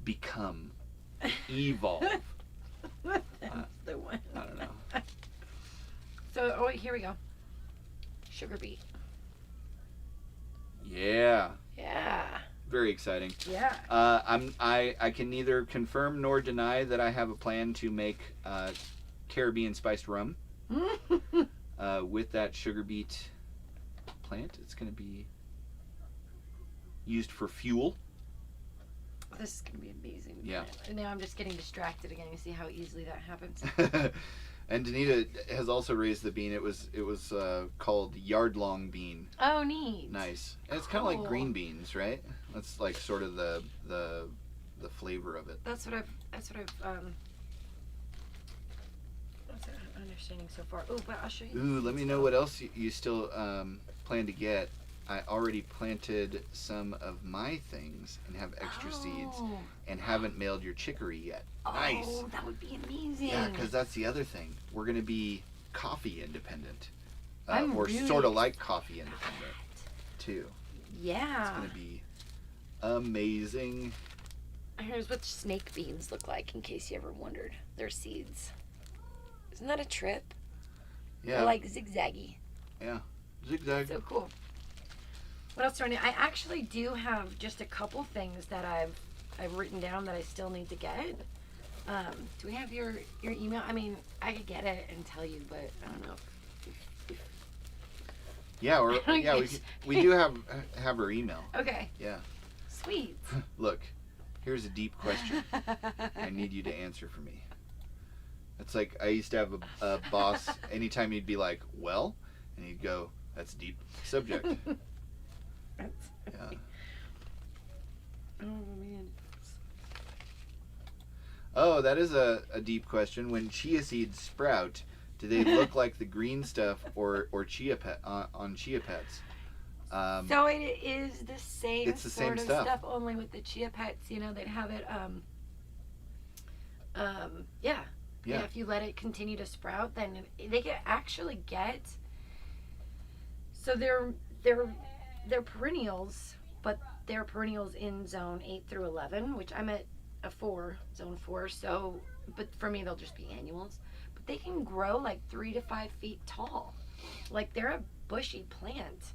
Become. Evolve. That's the one. I don't know. So, oh, here we go. Sugar beet. Yeah. Yeah. Very exciting. Yeah. I can neither confirm nor deny that I have a plan to make Caribbean spiced rum with that sugar beet plant. It's going to be used for fuel. This is going to be amazing. Yeah. And now I'm just getting distracted again. You see how easily that happens? And Danita has also raised the bean. It was called yard-long bean. Oh, neat. Nice. And it's kind of like green beans, right? That's like sort of the flavor of it. That's what I'm understanding so far. Oh, but I'll show you. Ooh, let me know what else you still plan to get. I already planted some of my things and have extra seeds and haven't mailed your chicory yet. Nice. Oh, that would be amazing. Yeah, because that's the other thing. We're going to be coffee independent. I'm or really sort of like coffee independent, too. Yeah. It's going to be amazing. Here's what snake beans look like, in case you ever wondered. They're seeds. Isn't that a trip? Yeah. They're like zigzaggy. Yeah. Zigzag. So cool. What else do I need? I actually do have just a couple things that I've written down that I still need to get. Do we have your email? I mean, I could get it and tell you, but I don't know. Yeah, or yeah, we do have her email. Okay. Yeah. Sweet. Look, here's a deep question. I need you to answer for me. It's like I used to have a boss. Anytime he'd be like, "Well," and he'd go, "That's a deep subject." Yeah. Oh man. Oh, that is a deep question. When chia seeds sprout, do they look like the green stuff or chia pet on chia pets? So it is the same It's the same sort of stuff. stuff, only with the chia pets. You know, they'd have it. Yeah. If you let it continue to sprout, then they can actually get. So they're perennials, but they're perennials in zone 8 through 11, which I'm at zone 4. So, but for me, they'll just be annuals. But they can grow like 3 to 5 feet tall. Like they're a bushy plant.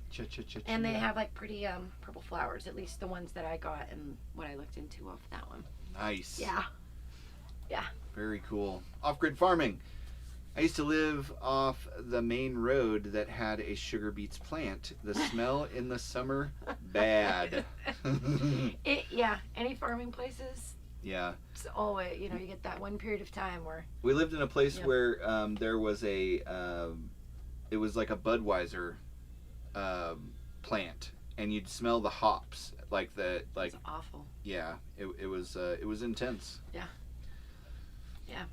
And they have like pretty purple flowers, at least the ones that I got and what I looked into of that one. Nice. Yeah. Yeah. Very cool. Off-grid farming. I used to live off the main road that had a sugar beets plant. The smell in the summer, bad. Yeah, any farming places, Yeah. it's always, you get that one period of time where... We lived in a place where there was it was like a Budweiser plant, and you'd smell the hops, It's awful. Yeah, it was intense. Yeah. Yeah.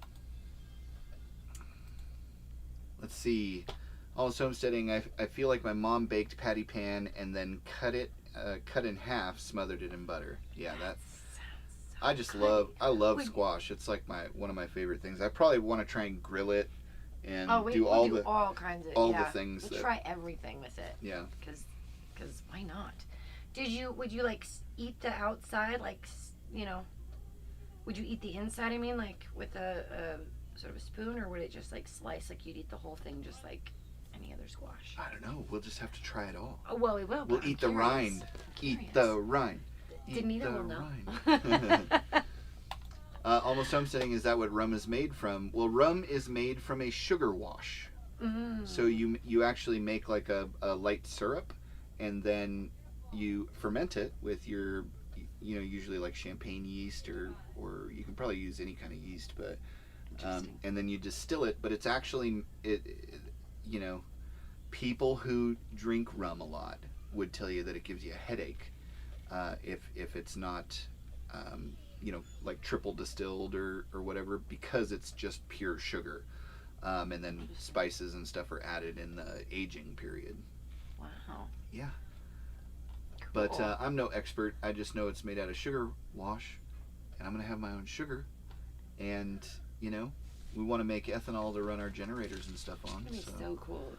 Let's see. Also homesteading, I feel like my mom baked patty pan and then cut in half, smothered it in butter. Yeah, I just love squash. It's like one of my favorite things. I probably want to try and grill it and do all kinds of the things. We'll try everything with it. Yeah. Because why not? Would you like eat the outside, like, would you eat the inside? I mean, like with a sort of a spoon, or would it just like slice like you'd eat the whole thing just like any other squash? I don't know. We'll just have to try it all. Oh, well, we will. We'll eat the rind. Eat the rind. Danita will know. Almost Homesteading, is that what rum is made from? Well, rum is made from a sugar wash. So you actually make like a light syrup, and then you ferment it with your, usually like champagne yeast, or you can probably use any kind of yeast, but and then you distill it. But it's actually people who drink rum a lot would tell you that it gives you a headache if it's not like triple distilled or whatever, because it's just pure sugar, and then spices and stuff are added in the aging period. Wow. Yeah. Cool. But I'm no expert. I just know it's made out of sugar wash, and I'm gonna have my own sugar, and we want to make ethanol to run our generators and stuff on. It's so cool.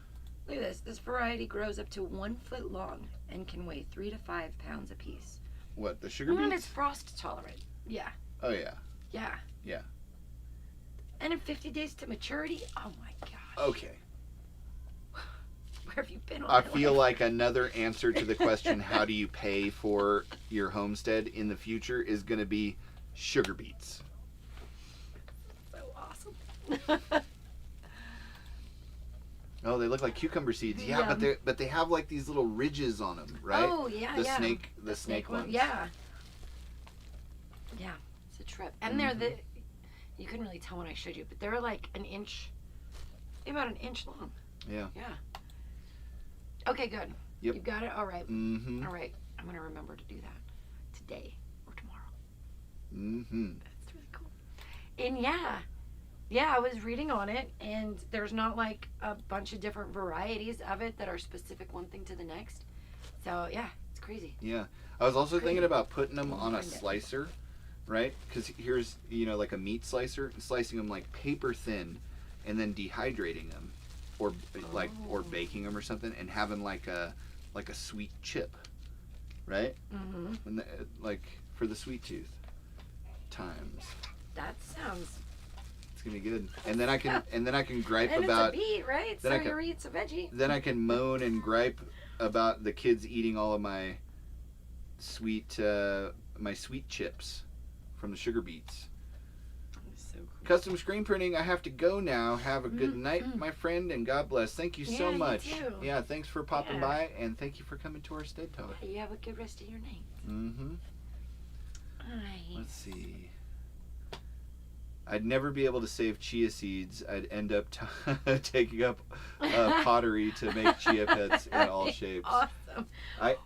Look at this. This variety grows up to 1 foot long and can weigh 3 to 5 pounds apiece. What, the sugar And beets? it's frost tolerant. Yeah. Oh yeah. Yeah. Yeah. And in 50 days to maturity? Oh my gosh. Okay. Where have you been all I my feel life? like another answer to the question, how do you pay for your homestead in the future, is going to be sugar beets. So awesome. Oh, they look like cucumber seeds. Yeah, but they have like these little ridges on them, right? Oh, yeah, the yeah. snake ones. Yeah. Yeah, it's a trip. And they're you couldn't really tell when I showed you, but they're like about an inch long. Yeah. Yeah. Okay, good. Yep. You got it? All right. Mm-hmm. All right. I'm going to remember to do that today or tomorrow. Mm-hmm. That's really cool. And yeah, I was reading on it, and there's not like a bunch of different varieties of it that are specific one thing to the next. So yeah, it's crazy. Yeah. I was also thinking about putting them on a Find it. slicer, right? Because here's, like a meat slicer, and slicing them like paper thin, and then dehydrating them, or or baking them or something, and having like a sweet chip, right? Mm-hmm. And like for the sweet tooth times. That sounds. It's gonna be good. And then I can gripe And about. it's a beet, right? then So I can- you're eating a veggie. Then I can moan and gripe about the kids eating all of my sweet chips from the sugar beets. So cool. Custom screen printing, I have to go now. Have a good night, my friend, and God bless. Thank you so Yeah, you much. too. Yeah, thanks for popping Yeah. by, and thank you for coming to our sTEaD Talk. You have a good rest of your night. Mm-hmm. Bye. Let's see. I'd never be able to save chia seeds. I'd end up taking up pottery to make chia pets in all shapes. Awesome.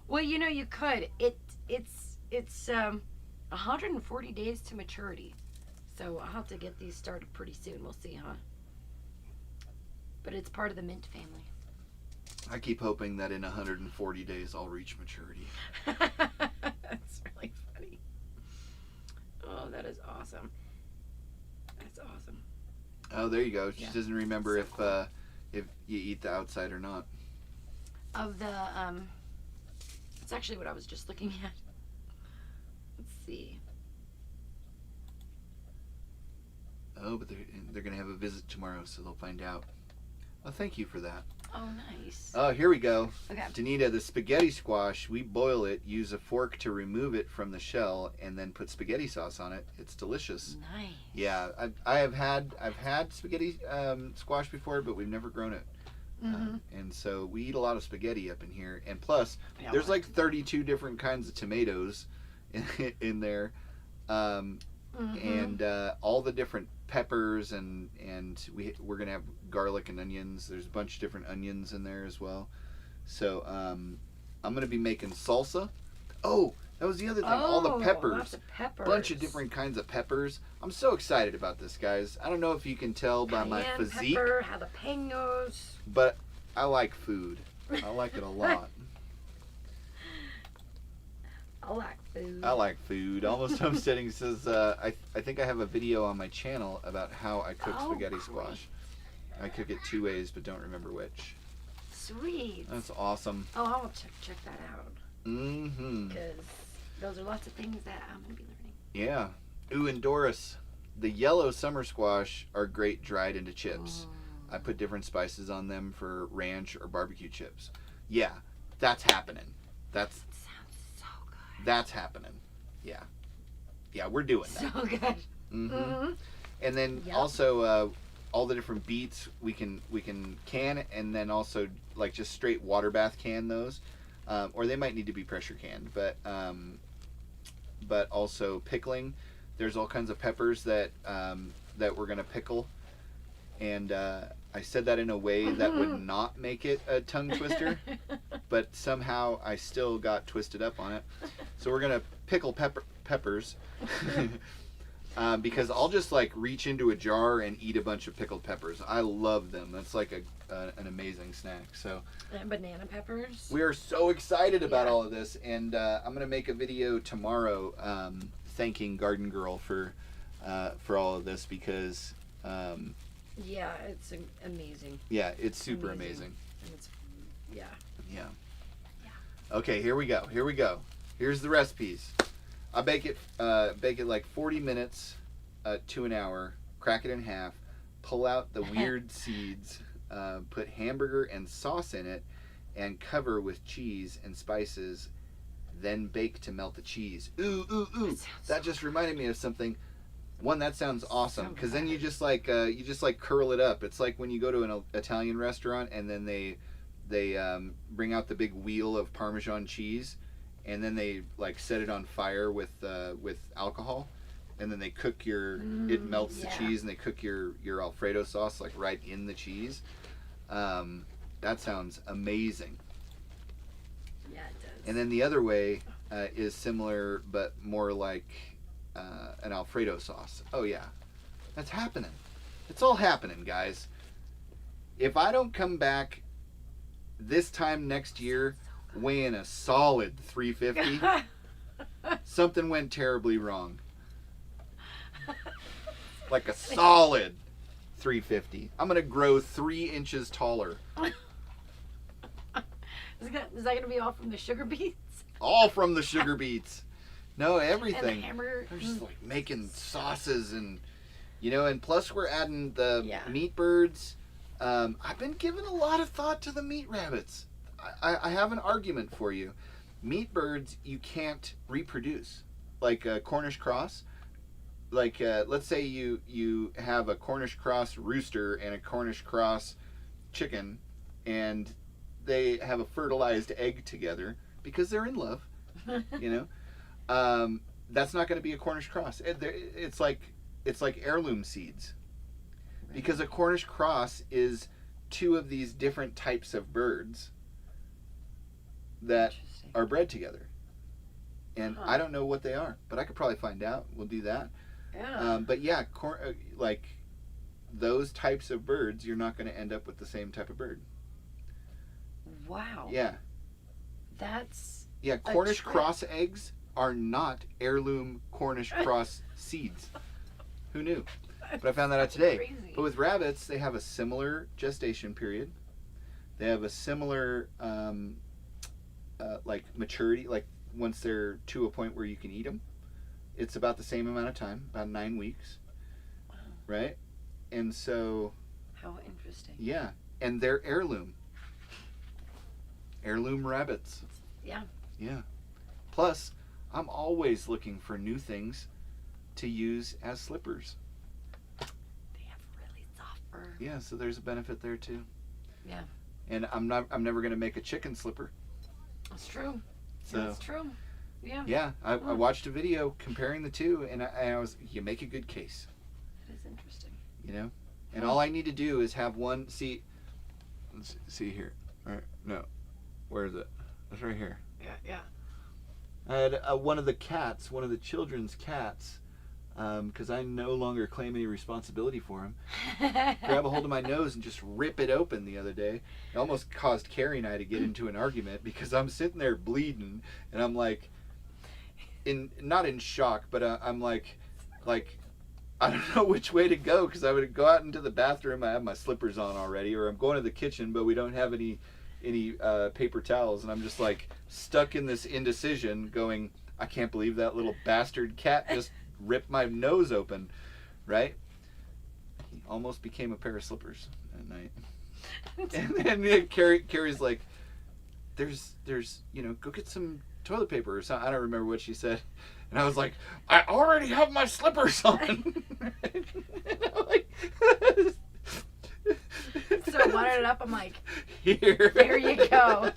Well, you could. It's 140 days to maturity. So I'll have to get these started pretty soon. We'll see, huh? But it's part of the mint family. I keep hoping that in 140 days I'll reach maturity. That's really funny. Oh, that is awesome. That's awesome. Oh, there you go. She Yeah. doesn't remember So if you eat the outside or not. Of the it's actually what I was just looking at. Let's see. Oh, but they're gonna have a visit tomorrow, so they'll find out. Oh, thank you for that. Oh, nice. Oh, here we go. Okay. Danita, the spaghetti squash, we boil it, use a fork to remove it from the shell, and then put spaghetti sauce on it. It's delicious. Nice. Yeah, I've had spaghetti squash before, but we've never grown it. Mm-hmm. And so we eat a lot of spaghetti up in here, and plus Yeah, there's well, like 32 different kinds of tomatoes in there, and all the different peppers, and we're gonna have garlic and onions. There's a bunch of different onions in there as well. So I'm gonna be making salsa. Oh, that was the other thing. All the peppers. Lots of peppers. Bunch of different kinds of peppers. I'm so excited about this, guys. I don't know if you can tell by my Cayenne physique, pepper, jalapenos. but I like food. I like it a lot. I like food. I like food. Almost Homesteading says, I think I have a video on my channel about how I cook spaghetti great. squash. I cook it 2 ways, but don't remember which. Sweet. That's awesome. Oh, I will check that out. Mm-hmm. Because those are lots of things that I'm going to be learning. Yeah. Ooh, and Doris, the yellow summer squash are great dried into chips. I put different spices on them for ranch or barbecue chips. Yeah, that's happening. That sounds so good. That's happening. Yeah. Yeah, we're doing that. So good. Mm-hmm. Mm-hmm. And then also all the different beets we can can, and then also like just straight water bath can those, or they might need to be pressure canned. But also pickling. There's all kinds of peppers that we're gonna pickle, and I said that in a way that would not make it a tongue twister, but somehow I still got twisted up on it. So we're gonna pickle peppers. Because I'll just like reach into a jar and eat a bunch of pickled peppers. I love them. That's like an amazing snack. So and banana peppers. We are so excited about all of this, and I'm gonna make a video tomorrow thanking Garden Girl for all of this because yeah, it's amazing. Yeah, it's super amazing. And it's yeah. Okay, here we go. Here's the recipes. I bake it like 40 minutes to an hour. Crack it in half. Pull out the weird seeds. Put hamburger and sauce in it, and cover with cheese and spices. Then bake to melt the cheese. Ooh! That just reminded me of something. One, that sounds awesome because then you just like curl it up. It's like when you go to an Italian restaurant and then they bring out the big wheel of Parmesan cheese. And then they like set it on fire with alcohol, and then they cook it melts the cheese, and they cook your Alfredo sauce like right in the cheese. That sounds amazing. Yeah, it does. And then the other way is similar, but more like an Alfredo sauce. Oh yeah, that's happening. It's all happening, guys. If I don't come back this time next year weighing a solid 350, something went terribly wrong. Like a solid 350. I'm gonna grow 3 inches taller. Is that gonna be all from the sugar beets? All from the sugar beets. No, everything. And the hamburger. I'm just like making sauces and and plus we're adding the meat birds. I've been giving a lot of thought to the meat rabbits. I have an argument for you. Meat birds you can't reproduce. Like a Cornish cross. Like let's say you have a Cornish cross rooster and a Cornish cross chicken, and they have a fertilized egg together because they're in love. That's not going to be a Cornish cross. It's like heirloom seeds. Right. Because a Cornish cross is 2 of these different types of birds that are bred together. And I don't know what they are, but I could probably find out. We'll do that. Yeah. But yeah, like those types of birds, you're not going to end up with the same type of bird. Wow. Yeah. That's Cornish cross eggs are not heirloom Cornish cross seeds. Who knew? But I found that out today. Crazy. But with rabbits, they have a similar gestation period. They have a similar like maturity, like once they're to a point where you can eat them. It's about the same amount of time, about 9 weeks. Wow. Right? And so... How interesting. Yeah. And they're heirloom. Heirloom rabbits. Yeah. Yeah. Plus, I'm always looking for new things to use as slippers. They have really soft fur. Yeah, so there's a benefit there too. Yeah. And I'm never going to make a chicken slipper. That's true. So, that's true. Yeah. Yeah, I watched a video comparing the two, and I was, you make a good case. That is interesting. And all I need to do is have one. See, let's see here. All right, no, where is it? It's right here. Yeah. I had one of the children's cats, because I no longer claim any responsibility for him, grab a hold of my nose and just rip it open the other day. It almost caused Carrie and I to get into an argument because I'm sitting there bleeding, and I'm like, not in shock, but I'm like I don't know which way to go, because I would go out into the bathroom, I have my slippers on already, or I'm going to the kitchen, but we don't have any paper towels, and I'm just like stuck in this indecision going, I can't believe that little bastard cat just ripped my nose open, right? almost became a pair of slippers at night. And then Carrie's like, there's go get some toilet paper or something. I don't remember what she said. And I was like, I already have my slippers on. And I'm like, So I watered it up. I'm like, here you go.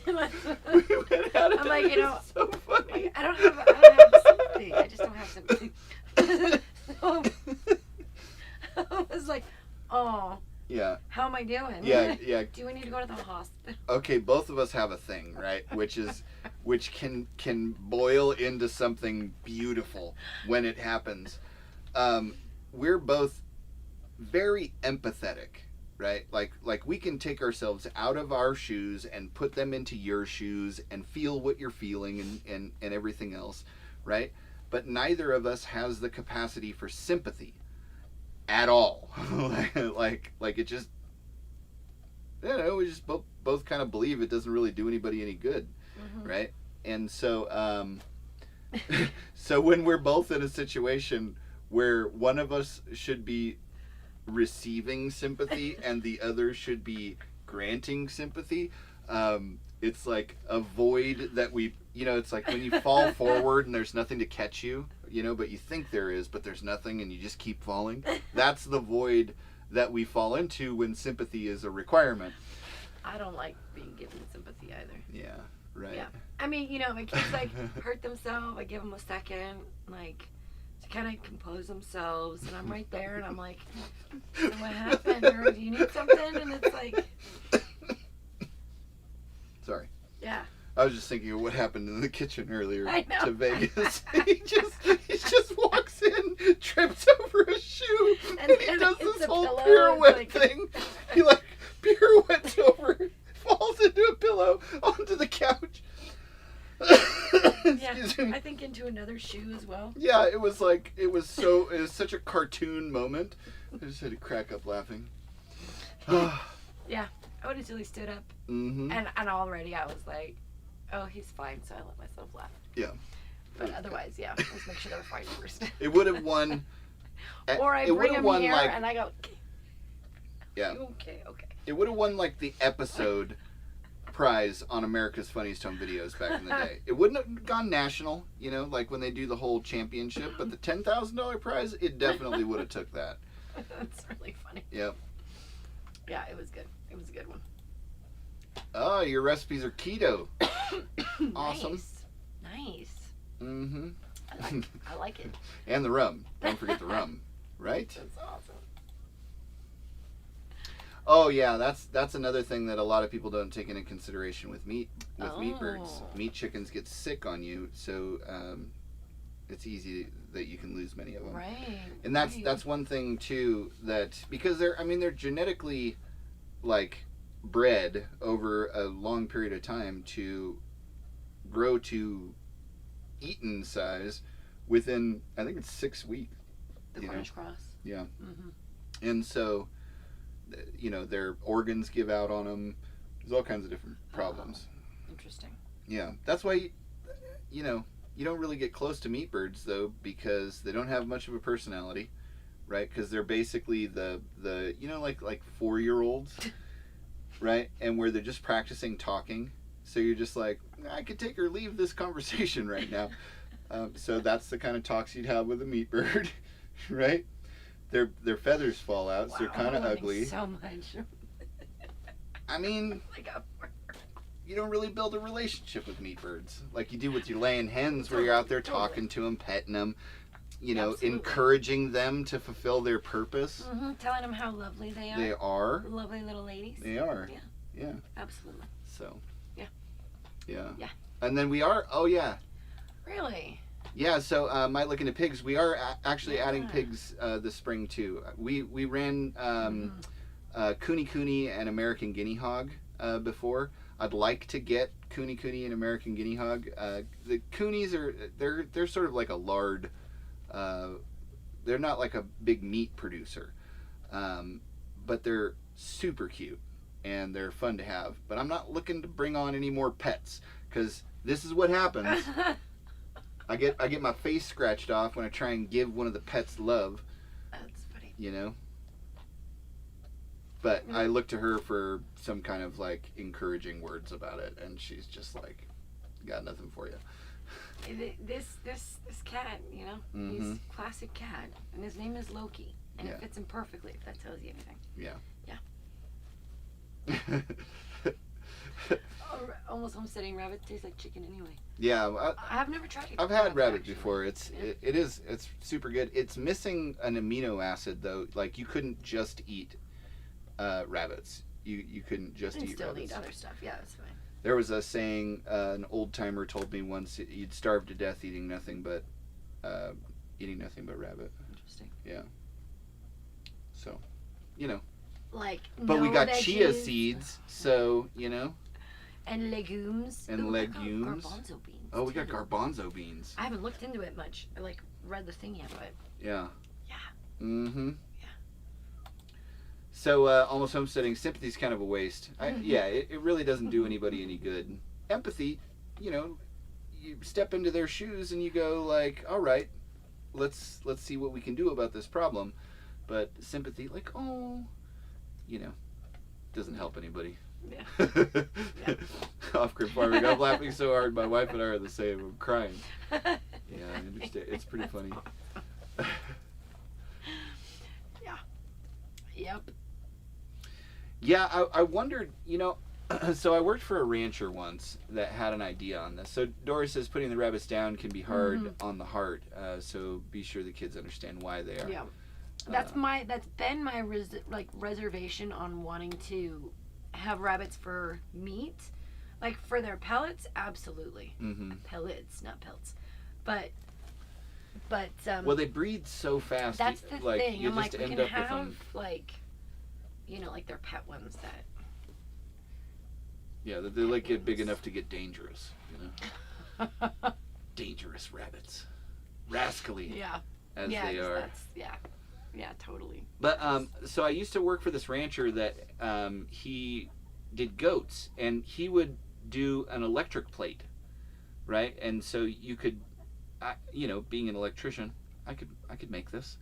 We went out of I'm like, it's so funny. like, I don't have sympathy. I just don't have sympathy. So I was like, oh. Yeah. How am I doing? Yeah. Do we need to go to the hospital? Okay, both of us have a thing, right? Which can boil into something beautiful when it happens. We're both very empathetic, right? Like we can take ourselves out of our shoes and put them into your shoes and feel what you're feeling and everything else, right? But neither of us has the capacity for sympathy at all. like it just, we just both kind of believe it doesn't really do anybody any good, right? And so so when we're both in a situation where one of us should be receiving sympathy and the other should be granting sympathy, it's like a void that we, it's like when you fall forward and there's nothing to catch you, but you think there is, but there's nothing and you just keep falling. That's the void that we fall into when sympathy is a requirement. I don't like being given sympathy either. Yeah, right. Yeah. I mean, my kids like hurt themselves. I give them a second, like, to kind of compose themselves, and I'm right there, and I'm like, so what happened? Or do you need something? And it's like, sorry. yeah. I was just thinking of what happened in the kitchen earlier I know. to Vegas. he just walks in, trips over a shoe, and he does this whole pirouette thing. He like pirouettes over, falls into a pillow, onto the couch. Yeah, I think into another shoe as well. Yeah, it was such a cartoon moment. I just had to crack up laughing. Yeah, I would have totally stood up. Mm-hmm. And already I was like, oh, he's fine, so I let myself laugh. Yeah. But otherwise, yeah, let's make sure they're fine first. It would have won. Or I bring them here and I go, yeah. Okay. It would have won like the episode prize on America's Funniest Home Videos back in the day. It wouldn't have gone national, like when they do the whole championship, but the $10,000 prize, it definitely would have took that. That's really funny. Yep. Yeah, it was good. It was a good one. Oh, your recipes are keto. Awesome. Nice. Mm-hmm. I like it. And the rum. Don't forget the rum, right? That's awesome. Oh yeah, that's another thing that a lot of people don't take into consideration with meat birds. Meat chickens get sick on you, so it's easy that you can lose many of them. Right. And that's one thing too, that because they're genetically like bred over a long period of time to grow to eaten size within, I think it's 6 weeks. The Cornish cross. Yeah. Mm-hmm. And so, their organs give out on them. There's all kinds of different problems. Interesting. Yeah. That's why, you don't really get close to meat birds though, because they don't have much of a personality, right? Because they're basically the like 4-year-olds, right? And where they're just practicing talking. So you're just like, I could take or leave this conversation right now. So that's the kind of talks you'd have with a meat bird, right? Their feathers fall out, so they're kind of ugly. So much. I mean, you don't really build a relationship with meat birds like you do with your laying hens, where you're out there talking to them, petting them, Absolutely. encouraging them to fulfill their purpose. Mm-hmm. Telling them how lovely they are. They are. Lovely little ladies. They are. Yeah. Yeah. Absolutely. So. Yeah. Yeah. Yeah. And then we are. Oh yeah. Really? Yeah. So Might Look Into Pigs. We are actually adding pigs this spring too. We ran Kuni and American Guinea Hog before. I'd like to get Kuni and American Guinea Hog. The Kunis they're sort of like a lard. They're not like a big meat producer, but they're super cute and they're fun to have. But I'm not looking to bring on any more pets, because this is what happens. I get my face scratched off when I try and give one of the pets love. That's funny. But I look to her for some kind of like encouraging words about it, and she's just like, got nothing for you. This cat, you know, he's classic cat, and his name is Loki, and it fits him perfectly. If that tells you anything. Yeah. Almost homesteading rabbit tastes like chicken anyway. Yeah, I've never tried it. I've had rabbit before. It's super good. It's missing an amino acid though. Like you couldn't just eat rabbits. You couldn't just eat still rabbits. Still need other stuff. Yeah, that's fine. There was a saying an old timer told me once: you'd starve to death eating nothing but rabbit. Interesting. Yeah. So, you know. Like. But we got veggies. chia seeds, so you know. And legumes. And legumes. Garbanzo beans. Oh, we got garbanzo beans. I haven't looked into it much. I like read the thing yet, but. Yeah. Yeah. Mm-hmm. Yeah. So, almost homesteading, sympathy's kind of a waste. It really doesn't do anybody any good. Empathy, you know, you step into their shoes and you go like, all right, let's see what we can do about this problem. But sympathy, like, oh, you know, doesn't help anybody. Yeah. Off-grid farming. I'm laughing so hard. My wife and I are the same. I'm crying. Yeah, I understand. It's pretty funny. Yeah. Yep. Yeah, I wondered, you know, so I worked for a rancher once that had an idea on this. So Doris says putting the rabbits down can be hard on the heart. So be sure the kids understand why they are. Yeah. That's been my reservation on wanting to have rabbits for meat, like for their pellets. Absolutely, pellets, not pelts, but well, they breed so fast. That's the like, thing. You I'm just like, we end can up have with them. like, you know, like their pet ones that. Yeah, they like get big enough to get dangerous. You know, dangerous rabbits, rascally. Yeah. As they are. Yeah, totally. But so I used to work for this rancher that he did goats, and he would do an electric plate, right? And so you could, you know, being an electrician, I could make this,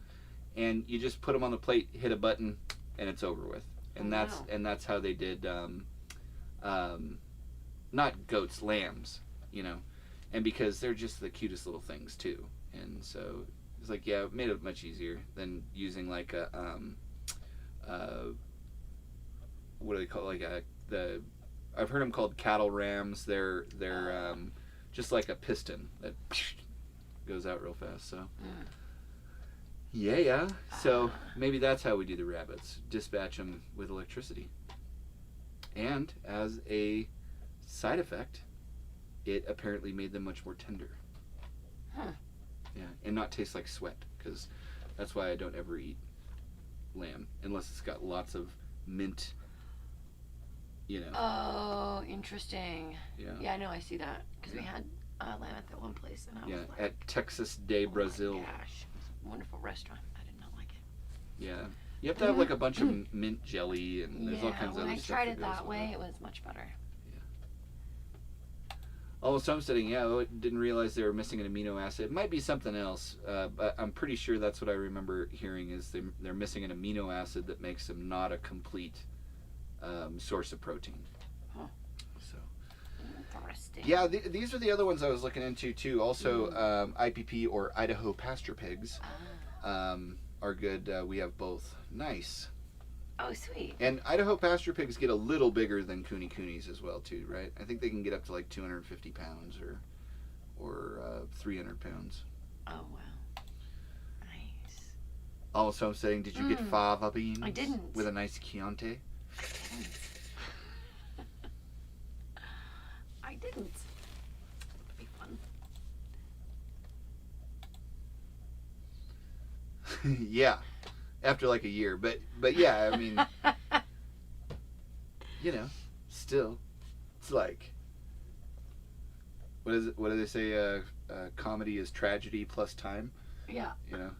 and you just put them on the plate, hit a button, and it's over with. And that's how they did, not goats, lambs, you know, and because they're just the cutest little things too, and so. It's like, yeah, it made it much easier than using like a what do they call it? Like I've heard them called cattle rams. They're just like a piston that goes out real fast. So yeah. So maybe that's how we do the rabbits. Dispatch them with electricity. And as a side effect, it apparently made them much more tender. Huh. Yeah, and not taste like sweat, because that's why I don't ever eat lamb unless it's got lots of mint. You know. Oh, interesting. Yeah. Yeah, I know. I see that because we had lamb at that one place, and I was like, at Texas de Brazil. Oh my gosh, wonderful restaurant. I did not like it. Yeah, you have to have like a bunch of mint jelly, and there's all kinds of other stuff. When I tried it that way, it was much better. Almost homesteading, I didn't realize they were missing an amino acid. It might be something else, but I'm pretty sure that's what I remember hearing is they're missing an amino acid that makes them not a complete source of protein. Huh. So, interesting. yeah, these are the other ones I was looking into too. Also, IPP or Idaho pasture pigs are good. We have both. Nice. Oh, sweet. And Idaho pasture pigs get a little bigger than coonies as well, too, right? I think they can get up to like 250 pounds or 300 pounds. Oh, wow. Nice. Almost homesteading, did you get fava beans? I didn't. With a nice Chianti? I didn't. That'd be fun. Yeah. After like a year, but yeah, I mean, you know, still, it's like, what is it? What do they say? Comedy is tragedy plus time. Yeah. You know,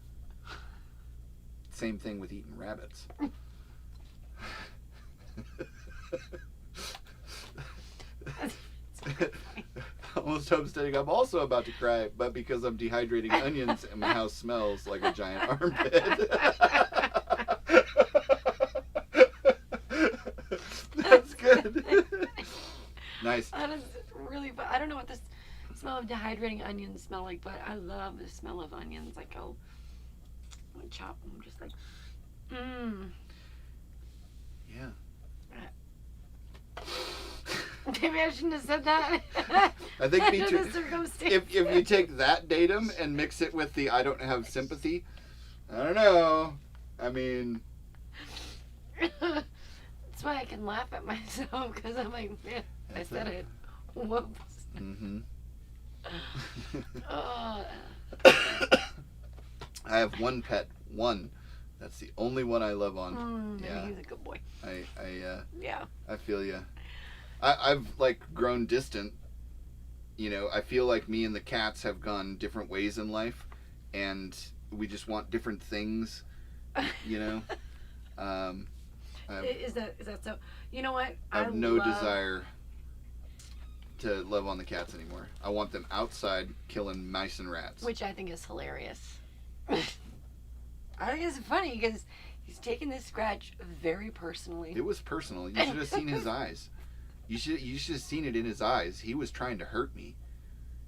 same thing with eating rabbits. Almost homesteading. I'm also about to cry, but because I'm dehydrating onions and my house smells like a giant armpit. dehydrating onions smell like? But I love the smell of onions. Like I'll chop them just like, Yeah. Maybe I shouldn't have said that. I think me Under too. the circumstances. If you take that datum and mix it with the I don't have sympathy, I don't know. I mean, That's why I can laugh at myself because I'm like, man, I said it. Whoops. mm-hmm. Oh. I have one pet. One. That's the only one I love on. Yeah. He's a good boy. Yeah. I feel you. I've like grown distant. You know, I feel like me and the cats have gone different ways in life, and we just want different things. You know. Is that so? You know what? I have no desire to love on the cats anymore. I want them outside killing mice and rats. Which I think is hilarious. I think it's funny because he's taking this scratch very personally. It was personal. You should have seen his eyes. You should have seen it in his eyes. He was trying to hurt me.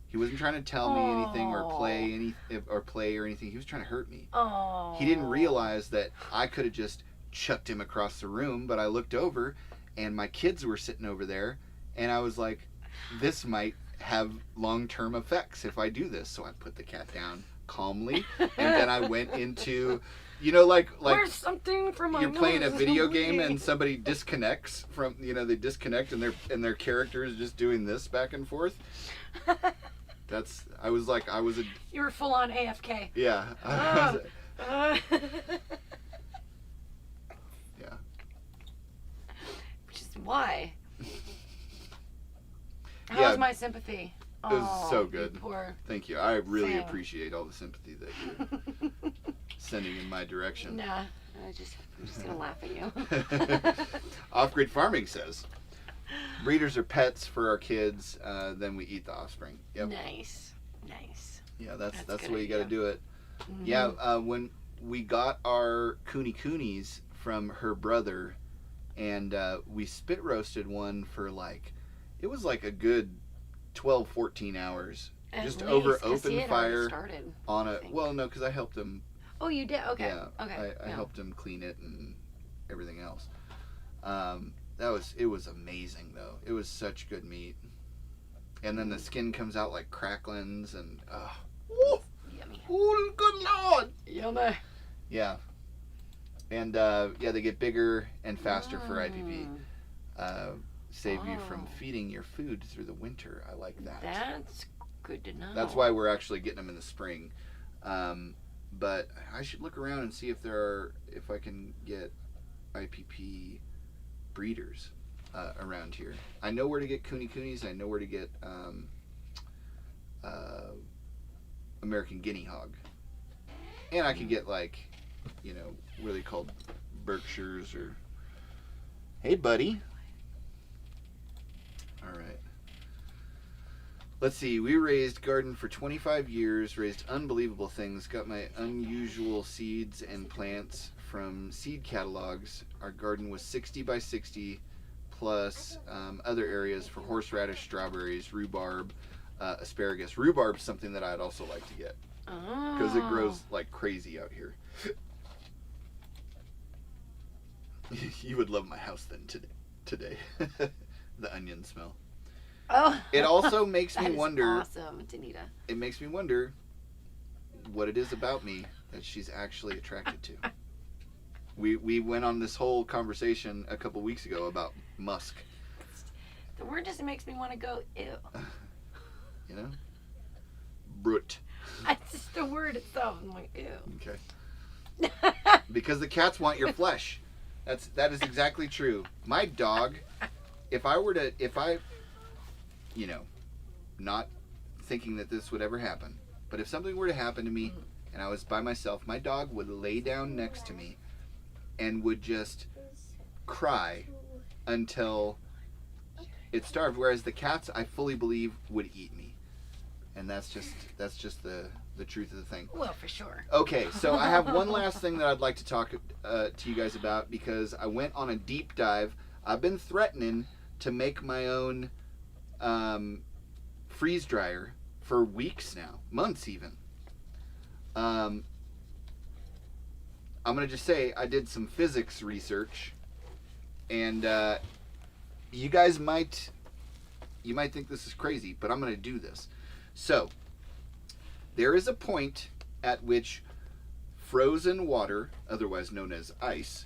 He wasn't trying to tell me anything or play or anything. He was trying to hurt me. Oh. He didn't realize that I could have just chucked him across the room, but I looked over and my kids were sitting over there and I was like, this might have long-term effects if I do this. So I put the cat down calmly and then I went into, you know, like where's something from my you're playing a nose? video game and somebody disconnects from, you know, they disconnect and their character is just doing this back and forth. I was You were full on AFK. yeah. Yeah. Which is why. How's my sympathy? It was so good. You poor Thank you. I really Sam. appreciate all the sympathy that you're sending in my direction. Nah, I'm just gonna laugh at you. Off-grid farming says, breeders are pets for our kids, then we eat the offspring. Yep. Nice. Yeah, that's That's the way you got to good. do it. Mm-hmm. Yeah, when we got our coonies from her brother, and we spit roasted one for like, it was like a good 12, 14 hours. At just least, over 'cause he open had already fire started, on I a, think. well, no, because I helped him. Oh, you did? Okay. Yeah, Okay. I helped him clean it and everything else. It was amazing though. It was such good meat. And then the skin comes out like cracklings and Yummy. oh, good lord. Yummy. Yeah. And yeah, they get bigger and faster for IPP. Save you from feeding your food through the winter. I like that. That's good to know. That's why we're actually getting them in the spring. But I should look around and see if I can get IPP breeders around here. I know where to get coonies. I know where to get American guinea hog. And I can get like, you know, what are they called? Berkshires or... Hey, buddy. All right. Let's see. We raised garden for 25 years, raised unbelievable things, got my unusual seeds and plants from seed catalogs. Our garden was 60 by 60 plus other areas for horseradish, strawberries, rhubarb, asparagus. Rhubarb is something that I'd also like to get because it grows like crazy out here. You would love my house then today. The onion smell. Oh. It also makes me That is wonder. awesome, Tanita. It makes me wonder what it is about me that she's actually attracted to. We went on this whole conversation a couple weeks ago about musk. The word just makes me want to go, ew. You know? Brute. It's just the word itself. I'm like, ew. Okay. Because the cats want your flesh. That is exactly true. My dog, if I, you know, not thinking that this would ever happen, but if something were to happen to me and I was by myself, my dog would lay down next to me and would just cry until it starved. Whereas the cats, I fully believe, would eat me. And that's just the truth of the thing. Well, for sure. Okay, so I have one last thing that I'd like to talk to you guys about because I went on a deep dive. I've been threatening to make my own freeze dryer for weeks now, months even. I'm going to just say I did some physics research, and you guys might think this is crazy, but I'm going to do this. So, there is a point at which frozen water, otherwise known as ice,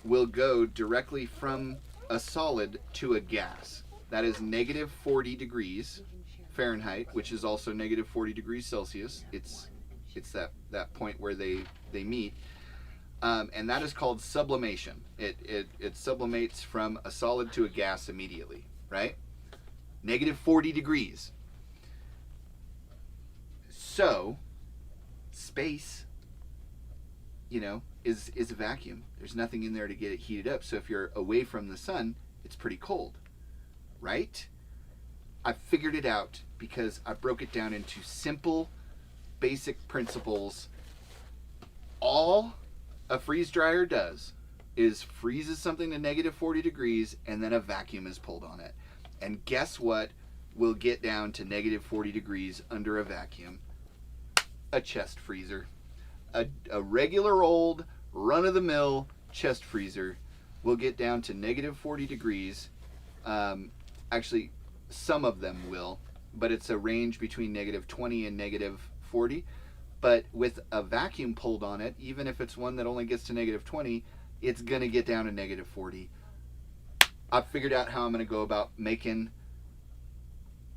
will go directly from a solid to a gas. That is negative 40 degrees Fahrenheit, which is also negative 40 degrees Celsius. It's that point where they meet. And that is called sublimation. It sublimates from a solid to a gas immediately, right? Negative 40 degrees. So, space, is a vacuum. There's nothing in there to get it heated up. So if you're away from the sun, it's pretty cold, right? I figured it out because I broke it down into simple, basic principles. All a freeze dryer does is freezes something to negative 40 degrees, and then a vacuum is pulled on it. And guess what will get down to negative 40 degrees under a vacuum? A chest freezer. A regular old run-of-the-mill chest freezer will get down to negative 40 degrees. Actually, some of them will, but it's a range between negative 20 and negative 40. But with a vacuum pulled on it, even if it's one that only gets to negative 20, it's going to get down to negative 40. I've figured out how I'm going to go about making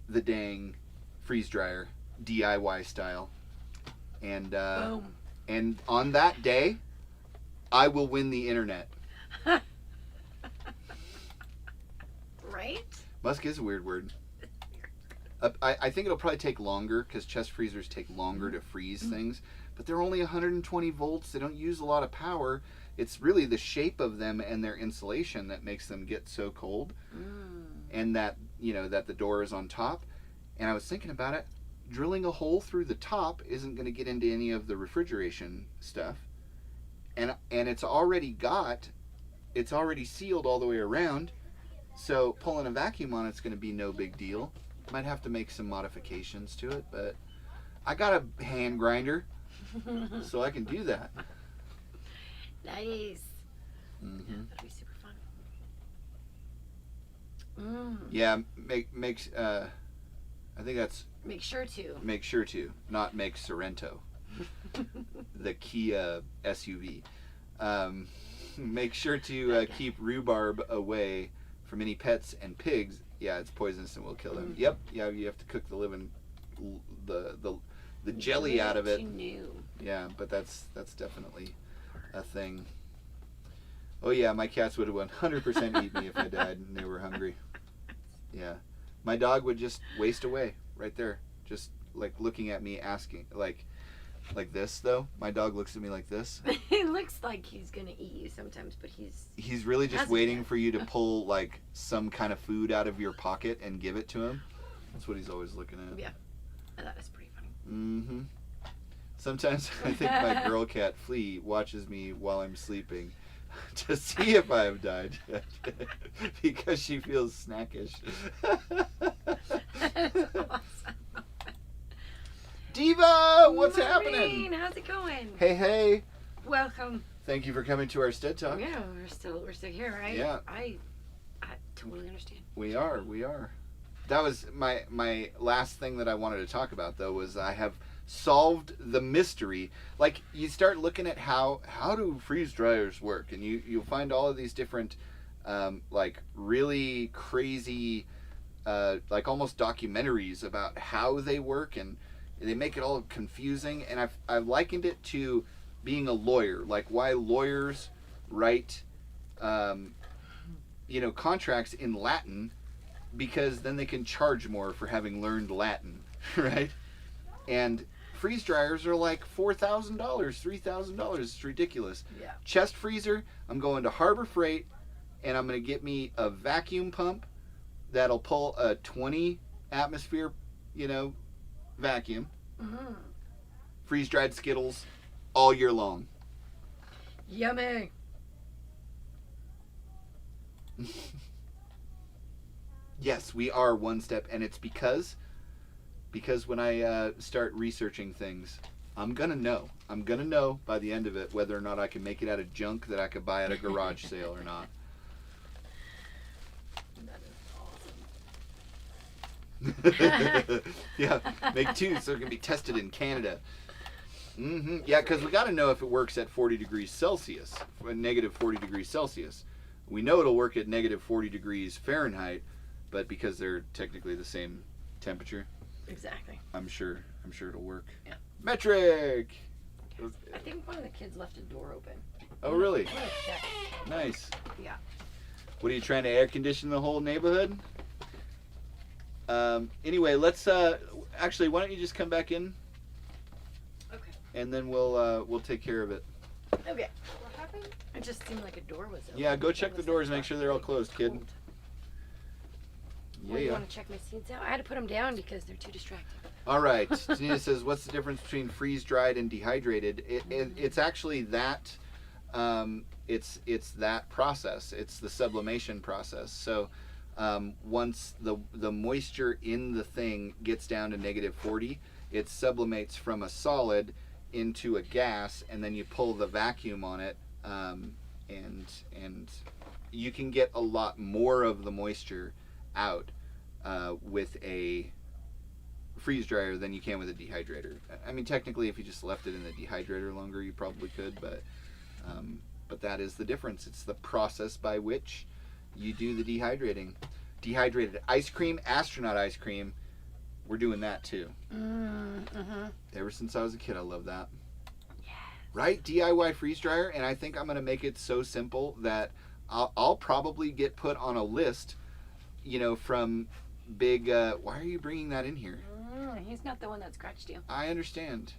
the dang freeze dryer DIY style. And Boom. And on that day, I will win the internet. Right? Musk is a weird word. I think it'll probably take longer because chest freezers take longer to freeze things, but they're only 120 volts. They don't use a lot of power. It's really the shape of them and their insulation that makes them get so cold, and that that the door is on top. And I was thinking about it. Drilling a hole through the top isn't going to get into any of the refrigeration stuff, and it's already sealed all the way around. So pulling a vacuum on it's going to be no big deal. Might have to make some modifications to it, but I got a hand grinder, so I can do that. Nice. Mm-hmm. Yeah, that'd be super fun. Yeah, I think that's Make sure to. make sure to, not make Sorrento, the Kia SUV. Make sure to keep rhubarb away from any pets and pigs. Yeah, it's poisonous and will kill them. Yep. Yeah, you have to cook the jelly out of it. You knew. Yeah, but that's definitely a thing. Oh yeah, my cats would have 100% eat me if I died and they were hungry. Yeah, my dog would just waste away right there, just like looking at me, asking like this though. My dog looks at me like this. He looks like he's gonna eat you sometimes, but he's really just waiting for you to pull like some kind of food out of your pocket and give it to him. That's what he's always looking at. Yeah, that is pretty funny. Mm-hmm. Sometimes I think my girl cat Flea watches me while I'm sleeping to see if I have died yet because she feels snackish. That's awesome. Diva, what's Maureen, happening? How's it going? Hey. Welcome. Thank you for coming to our sTEaD Talk. Yeah, we're still here, right? Yeah. I totally understand. We are. That was my last thing that I wanted to talk about though, was I have solved the mystery. Like, you start looking at how do freeze dryers work, and you'll find all of these different like really crazy like almost documentaries about how they work, and they make it all confusing. And I've likened it to being a lawyer, like why lawyers write contracts in Latin, because then they can charge more for having learned Latin, right? And freeze dryers are like $4,000, $3,000. It's ridiculous. Yeah. Chest freezer, I'm going to Harbor Freight, and I'm going to get me a vacuum pump that'll pull a 20 atmosphere, vacuum. Mm-hmm. Freeze dried Skittles all year long. Yummy. Yes, we are one step, and it's because Because when I start researching things, I'm gonna know. I'm gonna know by the end of it whether or not I can make it out of junk that I could buy at a garage sale or not. That is awesome. Yeah, make 2 so it can be tested in Canada. Yeah, because we got to know if it works at 40 degrees Celsius, negative 40 degrees Celsius. We know it'll work at negative 40 degrees Fahrenheit, but because they're technically the same temperature, Exactly. I'm sure it'll work. Yeah. Metric. I think one of the kids left a door open. Oh, really? I'm gonna check. Nice. Yeah. What are you trying to air condition the whole neighborhood? Anyway, let's actually, why don't you just come back in? Okay. And then we'll take care of it. Okay. What happened? It just seemed like a door was open. Yeah, go check the doors, make sure they're all closed, kid. Cold. Yeah. Well, you want to check my seeds out? I had to put them down because they're too distracting. All right. Janina says, "What's the difference between freeze dried and dehydrated?" It's actually that. It's that process. It's the sublimation process. So once the moisture in the thing gets down to negative 40, it sublimates from a solid into a gas, and then you pull the vacuum on it, and you can get a lot more of the moisture out with a freeze dryer than you can with a dehydrator. I mean, technically, if you just left it in the dehydrator longer, you probably could, but that is the difference. It's the process by which you do the dehydrating. Dehydrated ice cream, astronaut ice cream, we're doing that too. Ever since I was a kid, I love that. Yes. Right? DIY freeze dryer, and I think I'm going to make it so simple that I'll probably get put on a list, from big, why are you bringing that in here? He's not the one that scratched you. I understand.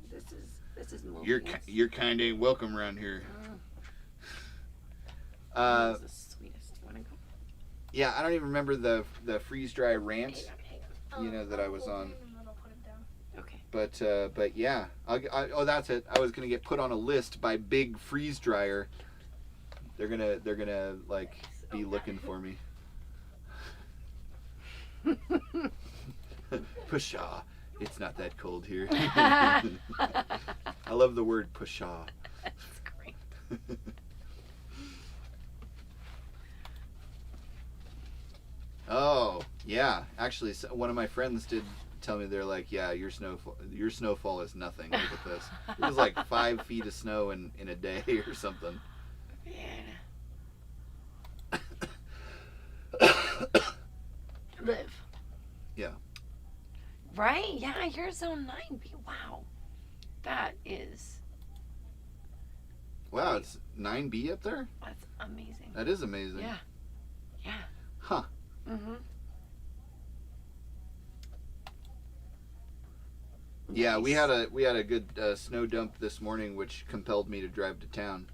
This is moving. You're kind of welcome around here. He's the sweetest. You want to go? Yeah, I don't even remember the freeze dry rant, Hang on. that I was on. Okay. But yeah, oh, that's it. I was gonna get put on a list by Big Freeze Dryer. They're gonna like be looking for me. Pshaw, it's not that cold here. I love the word pshaw. That's great. Oh yeah, actually, one of my friends did tell me, they're like, yeah, your snowfall is nothing. Look at this. It was like 5 feet of snow in a day or something. Live. Yeah. Right? Yeah, you're zone 9B. Wow. That is. Wow, it's 9B up there? That's amazing. That is amazing. Yeah. Yeah. Huh. Yeah, Nice. we had a good snow dump this morning, which compelled me to drive to town.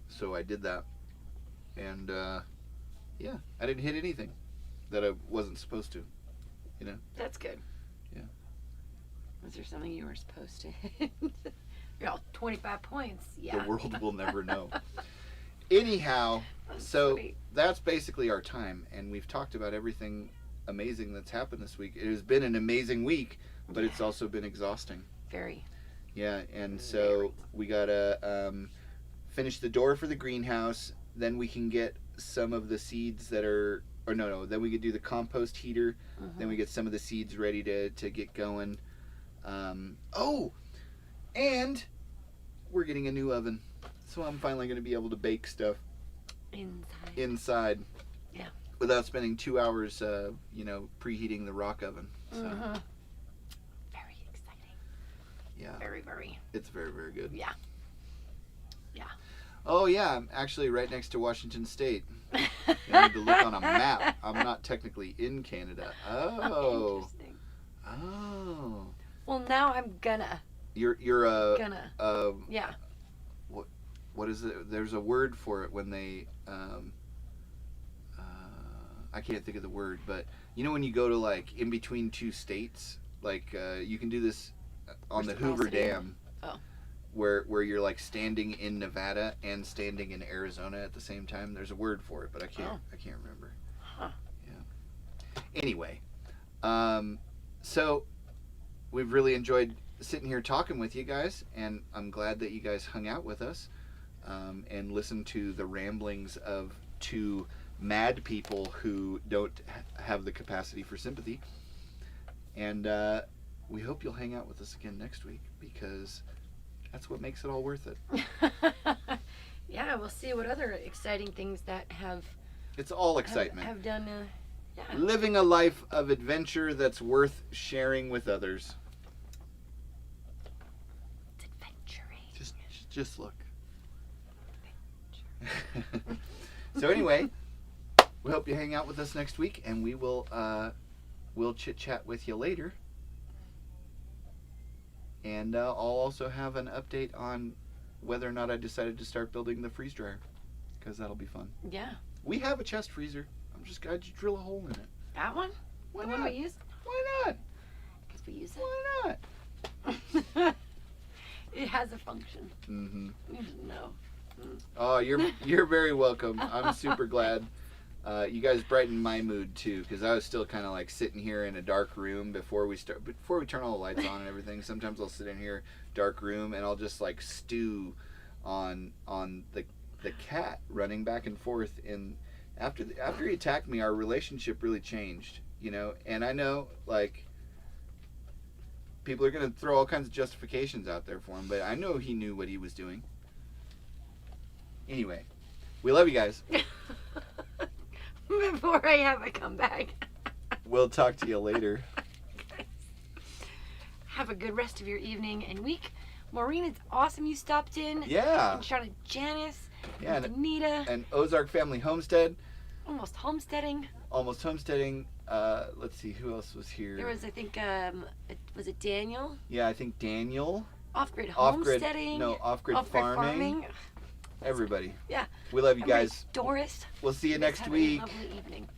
So I did that, and yeah, I didn't hit anything that I wasn't supposed to. That's good. Yeah. Was there something you were supposed to hit? You're all 25 points. Yeah. The world will never know. Anyhow, so Sweet. that's basically our time, and we've talked about everything amazing that's happened this week. It has been an amazing week, but it's also been exhausting. Very. Yeah, and so we gotta finish the door for the greenhouse. Then we can get some of the seeds that are, or no. Then we could do the compost heater. Then we get some of the seeds ready to get going. Oh, and we're getting a new oven, so I'm finally gonna be able to bake stuff inside. Yeah. Without spending 2 hours, preheating the rock oven. So. Very exciting. Yeah. Very, very. It's very, very good. Yeah. Yeah. Oh yeah, I'm actually right next to Washington State. I need to look on a map. I'm not technically in Canada. Oh. Interesting. Oh. Well, now I'm gonna. You're Yeah. What is it? There's a word for it when they I can't think of the word, but when you go to like in between two states, like you can do this on the Hoover Dam. Oh. Where you're like standing in Nevada and standing in Arizona at the same time. There's a word for it, but I can't remember. Huh. Yeah. Anyway, So we've really enjoyed sitting here talking with you guys, and I'm glad that you guys hung out with us and listened to the ramblings of two mad people who don't have the capacity for sympathy. And we hope you'll hang out with us again next week, because that's what makes it all worth it. Yeah, we'll see what other exciting things that have... It's all excitement. Have done, yeah. Living a life of adventure that's worth sharing with others. It's adventuring. Just look. So anyway, we hope you hang out with us next week, and we will we'll chit chat with you later. And I'll also have an update on whether or not I decided to start building the freeze dryer, because that'll be fun. Yeah. We have a chest freezer. I'm just gonna drill a hole in it. That one? Why the not? one we use? Why not? Because we use it. Why not? It has a function. Mm-hmm. You didn't know. Oh, you're very welcome. I'm super glad. You guys brightened my mood too, because I was still kind of like sitting here in a dark room before we turn all the lights on and everything. Sometimes I'll sit in here, dark room, and I'll just like stew on the cat running back and forth. And after he attacked me, our relationship really changed, you know. And I know like people are gonna throw all kinds of justifications out there for him, but I know he knew what he was doing. Anyway, we love you guys. Before I have a comeback. We'll talk to you later. Have a good rest of your evening and week. Maureen, it's awesome you stopped in. Yeah. And shout out Janice. Yeah. And Anita. And Ozark Family Homestead. Almost homesteading. Almost homesteading. Let's see, who else was here? There was, I think, was it Daniel? Yeah, I think Daniel. Off-grid homesteading. Off-grid farming. Everybody. Yeah. We love you guys. Doris. We'll see you next week. Have a lovely evening.